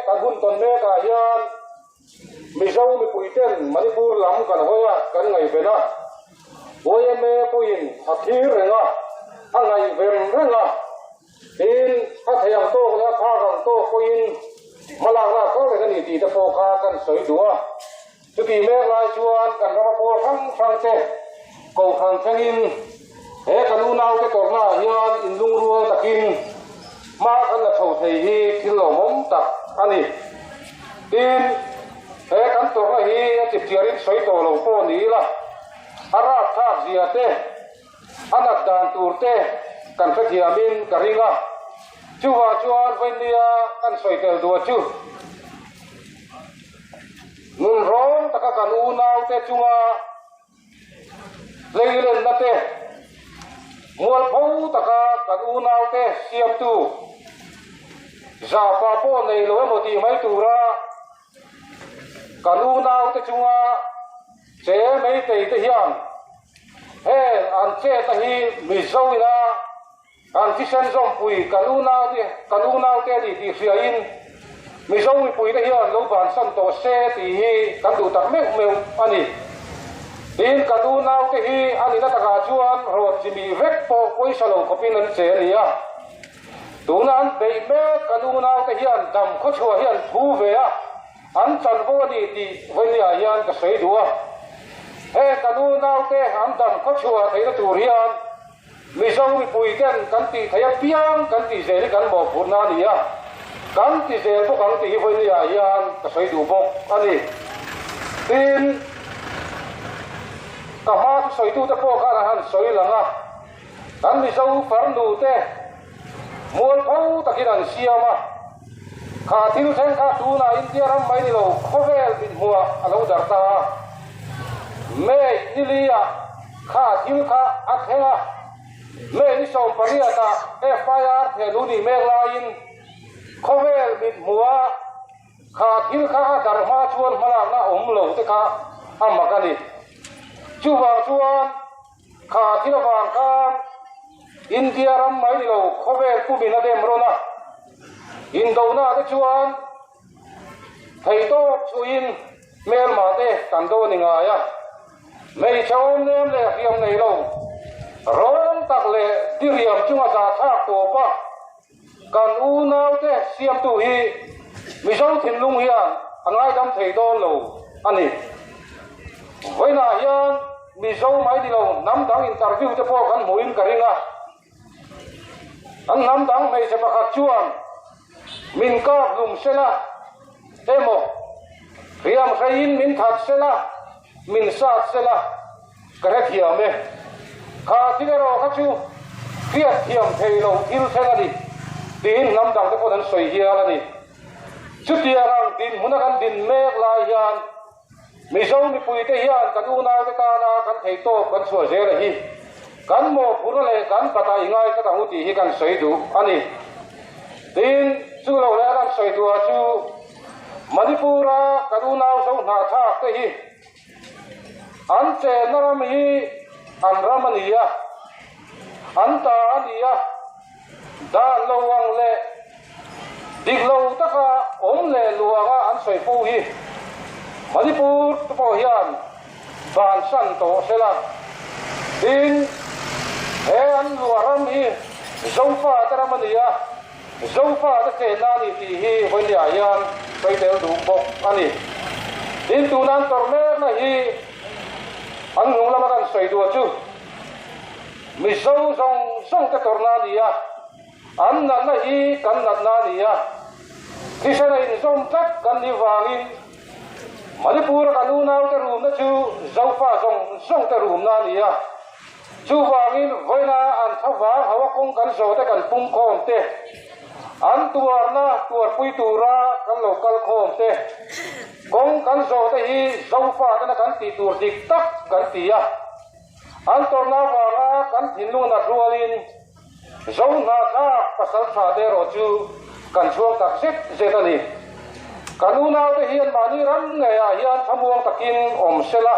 กันหุ่นตนเมกายันมีเจ้ามีปุยเต้นมณิปุระล้ำกันหัวกันไงเป็นนะโอ้ยเมปุยนอาทิตย์เร่งอ่ะอันไงเป็นเร่งอ่ะอินพัทยังโตแล้วพากันโตปุยนมาลางหน้าเขาเลยกันนี่ตีตะโพคากันสอยดัวจุกีเมฆลายชวนกันกระโปรงทั้งเจ้กูขังเชิงกันอุณาเตตัวหน้าเฮียนอินลุงรัวตะกินมากันละเท่าที่ที่เรามองตักอันนี้อินกันตัวหน้าเฮียจิตเจียริสวยตัวเราโป้นี้ละอาราธาเสียเตอนัดดานตูเตกันเฟียมินกริงะจูว่าจวนวันนี้กันสวยเตลตัวจูนุ่นร้องตะกันอุณาเตจูว่าเลยเล่นนั่นเตมัวพูตะกันอุณาเตเสียมตูจ่าป้าป้อนในโลกมตีไม่ตูระกันอุณาเตจังเจไม่เตยเทียนอันเจตหีมิโซวินาอันที่เซนซอมปุยกันอุณาเตดีเสียอินมิโซวิปุยเทียนโลกานสันโตเซตีกันดูตักเมฆเมวอันนี้ดินกันอุณาเตหีอันนี้นัตกาชวนรถจิมีเวกโปกุยสโลกพินันเจริยาดูนั้นเบย์เมกันอุณาเตหีอันดำขชัวเฮียนทูเวียอันจันโบดีดีวันนี้เฮียนก็สวยดัวกันอุณาเตอันดำขชัวไอ้ตัวเฮียนมิโซวิปุยเต้นกันตีทะยเปียงกันตีเจริกันบอกพูดนานี่อ่ะกันตีเจริพวกกันตีวันนี้เฮียนก็สวยดูบอกอันนี้ดินก็มาสวยตู้ตะโพกันหันสวยหลังอ่ะกันมิโซฟันดูเต้มัวพูตะกินันเสียมาข้าทิ้งเส้นข้าตูน่ะอินเดียรำไม่ได้เราโคเวลบินมัวอะไรอุดรตาเมย์นิลียข้าทิ้งข้าอักเฮงะเมย์นิสมปริยตาFIRเทนูนี่เมฆลายินโคเวลบินมัวข้าทิ้งข้าดาร์มาชวนมาลากนะอมเหลวที่ข้าทำมากันนี่จูบชวนข้าทิ้งวางกันอินเดียรำไม่ได้เราโคเวลผู้บินอเดมโรนะอินโดนาเตชวนไทยโตชูอินเมลมาเตกันโดนิงายะไม่ชาวเนมเลยเรียมในเราร้องตักเลยที่เรียมจุงอาจารย์ชาตัวปะกันอูนาวเตเสียมตุฮีมิชาวถิ่นลุงเฮียนอันไงดำไทยโดนเราอันนี้ไว้หน้าเฮียนมิชาวไม่ดีเราน้ำดังอินเตอร์วิวจะพอกันหมุนกระริงอ่ะอันน้ำดังไม่ใช่ประคัดชวนมินกอบลุงเสละ emo riam khain min that sela min sat sela kare thiam me kha tigero kha chu riat thiam theilo thil thengani tin ngam dang te pon soi hiala ni chutia rang tin munakan din mek la hian mi zo mi pui te hian kan u na te ta na kan thei to kan chua je la hi kan mo phur le kan pata ingai ka ta uti hi kan soi du ani tin chu lo le kan soi du chu manipura karuna zo na tha te hi an che naram hi an ramaniya an ta aniya da lo wang le dik lo taka om le luanga an soi pu hi Manipur to hian ban san to sela tin he an luaram hi zofa taramania zofa ta che na ni ti hi hoilia yan pai tel du bok ani tin tu nan tor me na hi an nung lama kan soi du chu mi zo zong ta tor na ni ya an na na hi kan na ni ya ki sa na in zom tak kan ni wangin Manipur kanuna te room na chu zofa zong te room na ni ya chu wangin voina an thawa hawa kong kan zo te kan pung khom te an tuar pui tura kan local khom te kong kan zo te hi zofa te na kan ti tur dik tak kan ti ya an tor na wanga kan thinlu na rualin zo na ka pasal tha de ro chu kan chuang tak sik zetani kanuna te hian mani ram nge ya hian thamuang takin om sela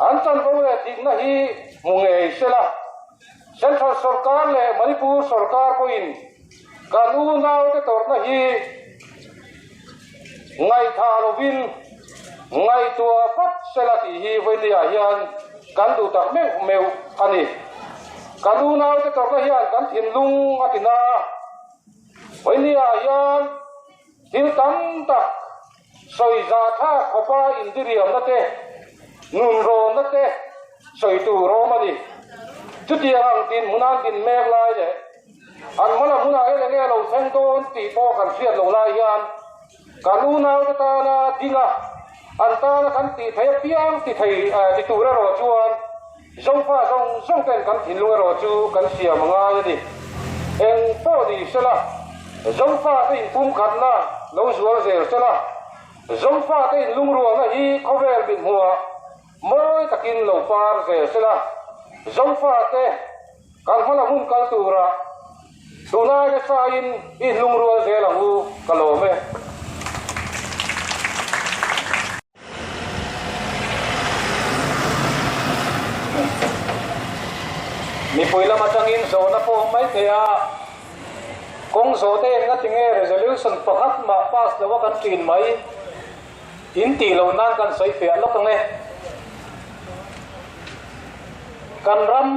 an chan bo le tik na hi munge sela central sarkar le manipur sarkar ko in kanuna te tor na hi ngai tha lovin ngai tua fat sela ti hi velia hian kan du tak meu ani kanuna te tor na hian kan thin lung atina velia hian Til tam tak soi za tha khopa indiriam na te nun ro na te soi tu ro ma ni chuti ang tin munan tin mek lai le an mala muna ele nge lo thang don ti po kan siat lo lai yan kanuna ta na dinga an ta na kan ti thai piang ti thai ti tu ra ro chuan zong fa zong ten kan thin lu ro chu kan sia manga ni eng po di sela zong fa te pum khat na lo zual zel sela zong fa te lung ruang na hi khovel bin hua moi takin lo par zel sela zong fa te kan hala hun kal tura tuna ke sa in lung ruang zel hu kalo me mi poila matangin so na po mai te a kong so te nga tinge resolution pakhat ma pass lawa kan tin mai in ti lo nan kan soi fe lo kan le kan ram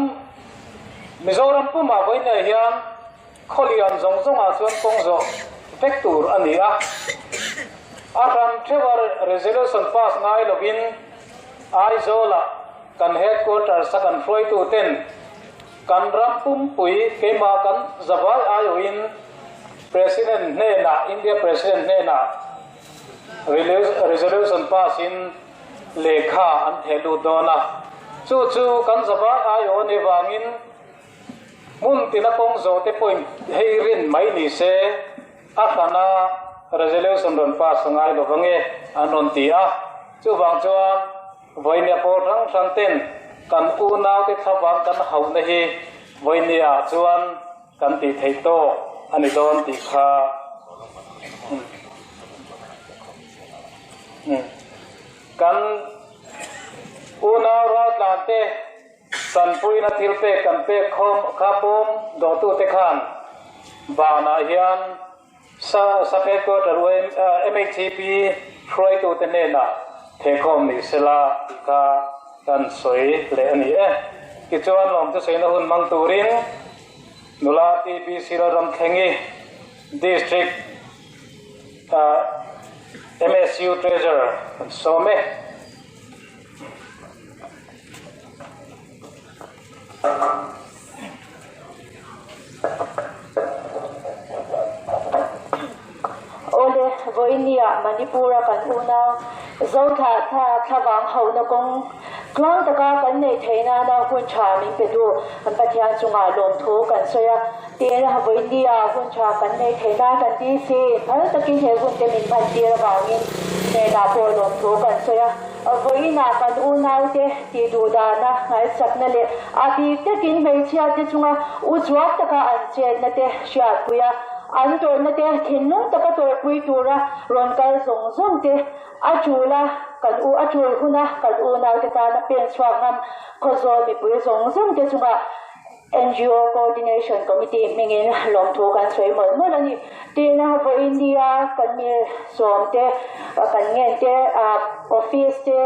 mizoram pu ma voi ne hian kholian zong a chuan kong zo vector ani a ram trevor resolution pass ngai lovin aizola kan headquarter sakan floi tu ten kan ram pum pui kema kan zawai ayoin President Nena, India President Nena, resolution pass in Lekha and Heludona. Chu kan zaba ayo ni wangin mun tinakong zo te point heirin mai ni se akana resolution don pass ngai lo vange anon ti a chu wang chuan voinia por rang ten kan u naw te thawang kan hau na hi voinia chuan kan ti thei to ani don ti kha kan una ra tlante san pui na tilpe kan pe khom khapom do tu te khan ba na hian sa pe ko tarwe MHP froi tu te ne na the khom ni sela ka kan soi le ani ki chuan lom te sei na hun mang turin nula TP Siraram Khengi District MSU Treasurer Some Ole voi nia Manipura kan una zo tha wang ho na kong klang taka kan nei theina na hun cha min pe du an pathian chunga lom thu kan soya te na voi nia hun cha kan nei theina kan ti si thar takin he hun te min ban ti ra wangin ne na po lom thu kan soya voi na kan una te ti du da na ngai sak na le ati te kin mei chia te chunga u chuak taka an che na te sha kuya an to na te thinung taka to pui tura ron kal zong zong te achula kan u achul huna kan u na te ta na pen swak nam ko zo mi pui zong zong te chunga NGO Coordination Committee mingin lom thu kan soi mo mo ni te na vo India kan ni som te kan ngen te office te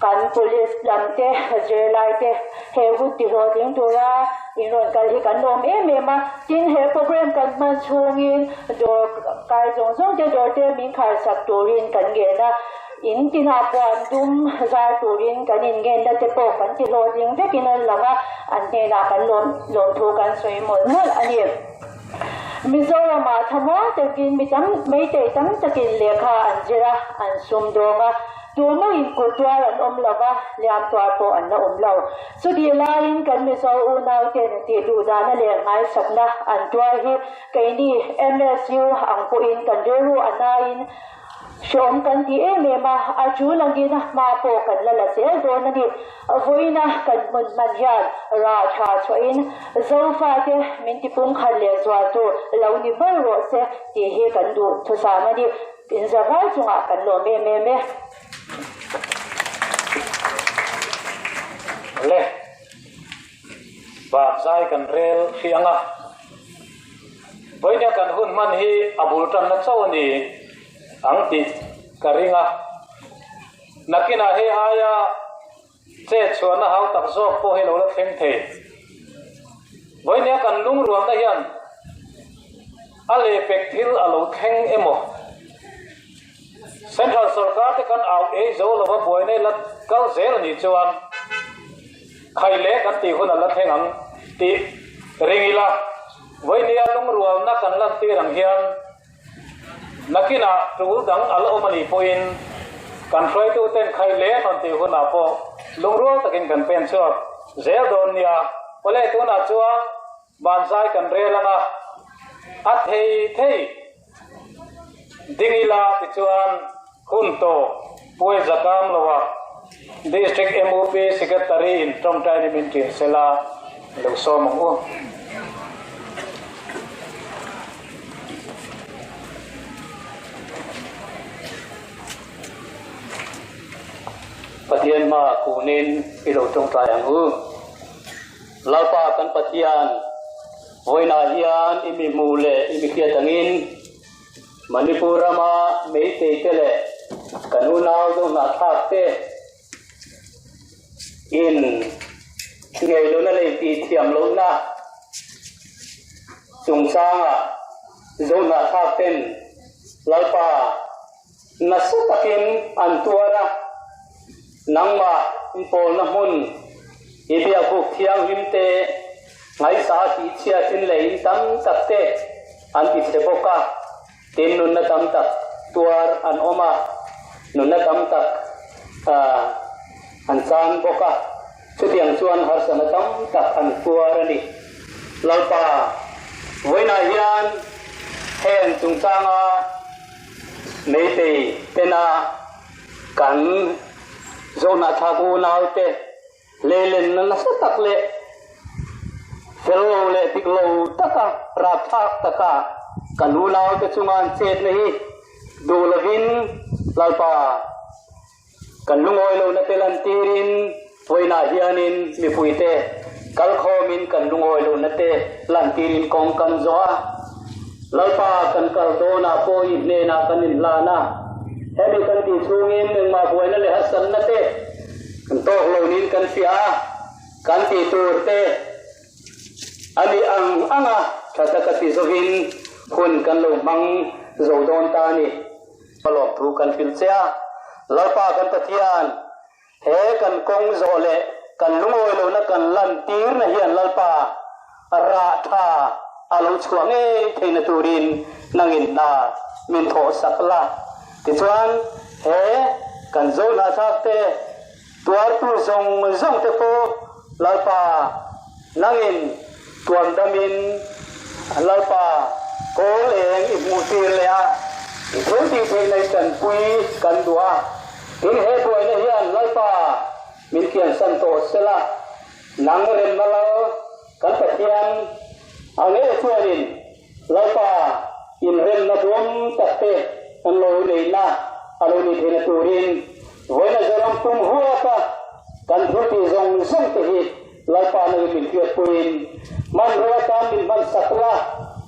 kan police lam te jailai te he hu ti ro ding tu ra in ron kal hi kan nom ma tin he program kan man chungin do kai zong zong te do te min khai sak turin kan ge na in tina puan dum za turin kan in gen da te po kan ti ro ding ve kin lama an ne na kan lom thu kan soi mo ani Mizoram thama takin mitam mei te tam takin lekha anjira an sum donga tuma in kutwa an omlawa liam twa po an na omlaw so di lain kan mi so una ke ti du da na le ngai sakna an twa hi kaini MSU ang ko in kan deru anain shom kan ti ma aju langina ma po kan la se do na ni voina kan mun man yan ra tha choin zo fa te min ti pum khal le zwa to lo ni bar ro se ti he kan du thu sa ma ni in za vai chunga kan lo me le ba sai kan rel hianga voina kan hun man hi abul tan na chaw ni ang ti karinga nakina he aya che chuana hau tak zo po he lo la thleng the voina kan lung ruam na hian ale pekthil alo theng emo central sarkar te kan au e zo lo ba boine la kal zel ni chuan khaile kan ti hun la theng ang ti ringila voina lung ruam na kan lan ti rang hian nakina tu dang al omani poin kan try to ten khaile non ti hun apo lungro takin kan pen so zel don nia ole tu na chuwa bansai kan relanga at thei dingila tichuan hunto poi zakam lawa district MOP secretary in Trongtai Mintin sela lo so mo Patian ma kunin ilo Trongtai ang lalpa kan patian voina hian imi mule imi kiatangin Manipura ma mei te tele kanunau do na thak te in ngei lo na le ti thiam lo na chung sanga zo na thak ten lalpa na su takin antuara nangma impol na hun ibia buk thiang himte ngai sa ti chia tin le in tam takte an ti seboka tin nun na tam tak tuar an oma nun na tam tak an san boka chutiang chuan har sana tam tak an tuar ani lalpa voina hian hen chung changa meite pena kan zona thagu naute lelen na satak le fello le tiklo taka rathak taka kanulaw te chungan chet nahi dulavin lalpa kanlungoi lo na telan tirin poina hianin mi puite kalkhomin kanlungoi lo na te lan tirin kong kan zoa lalpa kan kaldona poi ne na kanin lana hemi kan ti chungin ma poina le hasan na te kan to lo nin kan fia kan ti turte ani ang anga thatakati zovin hun kan lo mang zodon ta ni palop thu kan filchea lalpa kan pathian he kan kong zole kan lungoi lo na kan lan tir na hian lalpa ra tha alu chuange theina turin nangin na min tho sakla ti chuan he kan zo na thak te tuar tu zong te po lalpa nangin tuam damin lalpa kol eng i mu tir le a i thil ti thei nei kan pui kan dua tin he boi na hian lalpa min kian san to sela nang rem na lo kan pathian ange chuanin lalpa in rem na dum takte an lo nei na alo ni thena turin voina zaram tum huwa ka kan thuti zong te hi lalpa na min kiat puin man ruwa ta min man sakla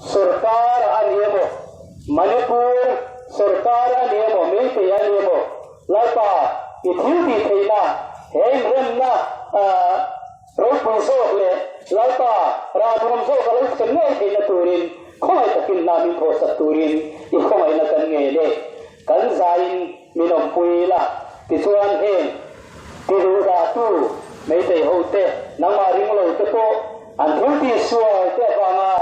सरकार अनियमो मणिपुर सरकार अनियमो मिलते अनियमो लाइपा इथिल थैना हेम रेमना रोपुसो ले लाइपा राधुरम सो कलुस कन्ने थैना तुरिन खोय तकिन नामिन खो सतुरिन इ खोय न कन्ने ले कन जाइन मिनम पुइला तिसुआन हेम तिरुदा तु मेते होते नंगा रिंगलो ते को अंधुति सुआ ते बांगा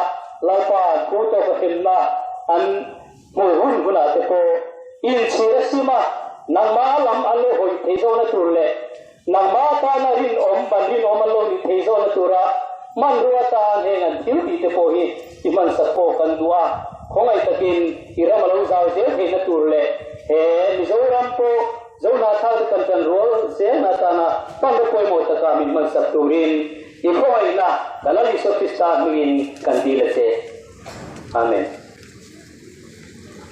lalpa kuto ka hilna an muhun guna te ko in sirasima nang malam alle hoi theizo na turle nang ma ta na rin ban rin lo ni theizo na tura man ruwa ta hengan thil ti te po hi iman sapo kan dua khongai takin iramalo zaw je theina turle he mizoram po zona tha kan kan rol se na ta na pang poi mo ta ka min man sap turin iko ay na dalali sa pista mingin kandila se. Amen.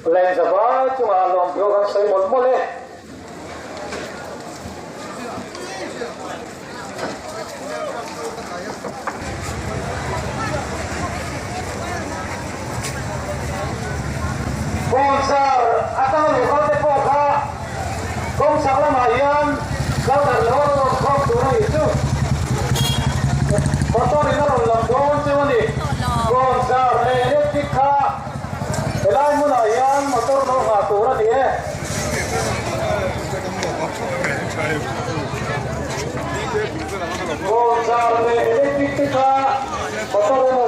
Lên sa ba chung a lom pyo kan sai mon mo le. Sponsor atau lokal te po ka. Kung sakla mayan kau dah lo kau turun itu. Motor ini orang lambung cuma ni, sponsor elektrik ka, elai mula yang motor no ngatur dia. Sponsor elektrik ka, motor no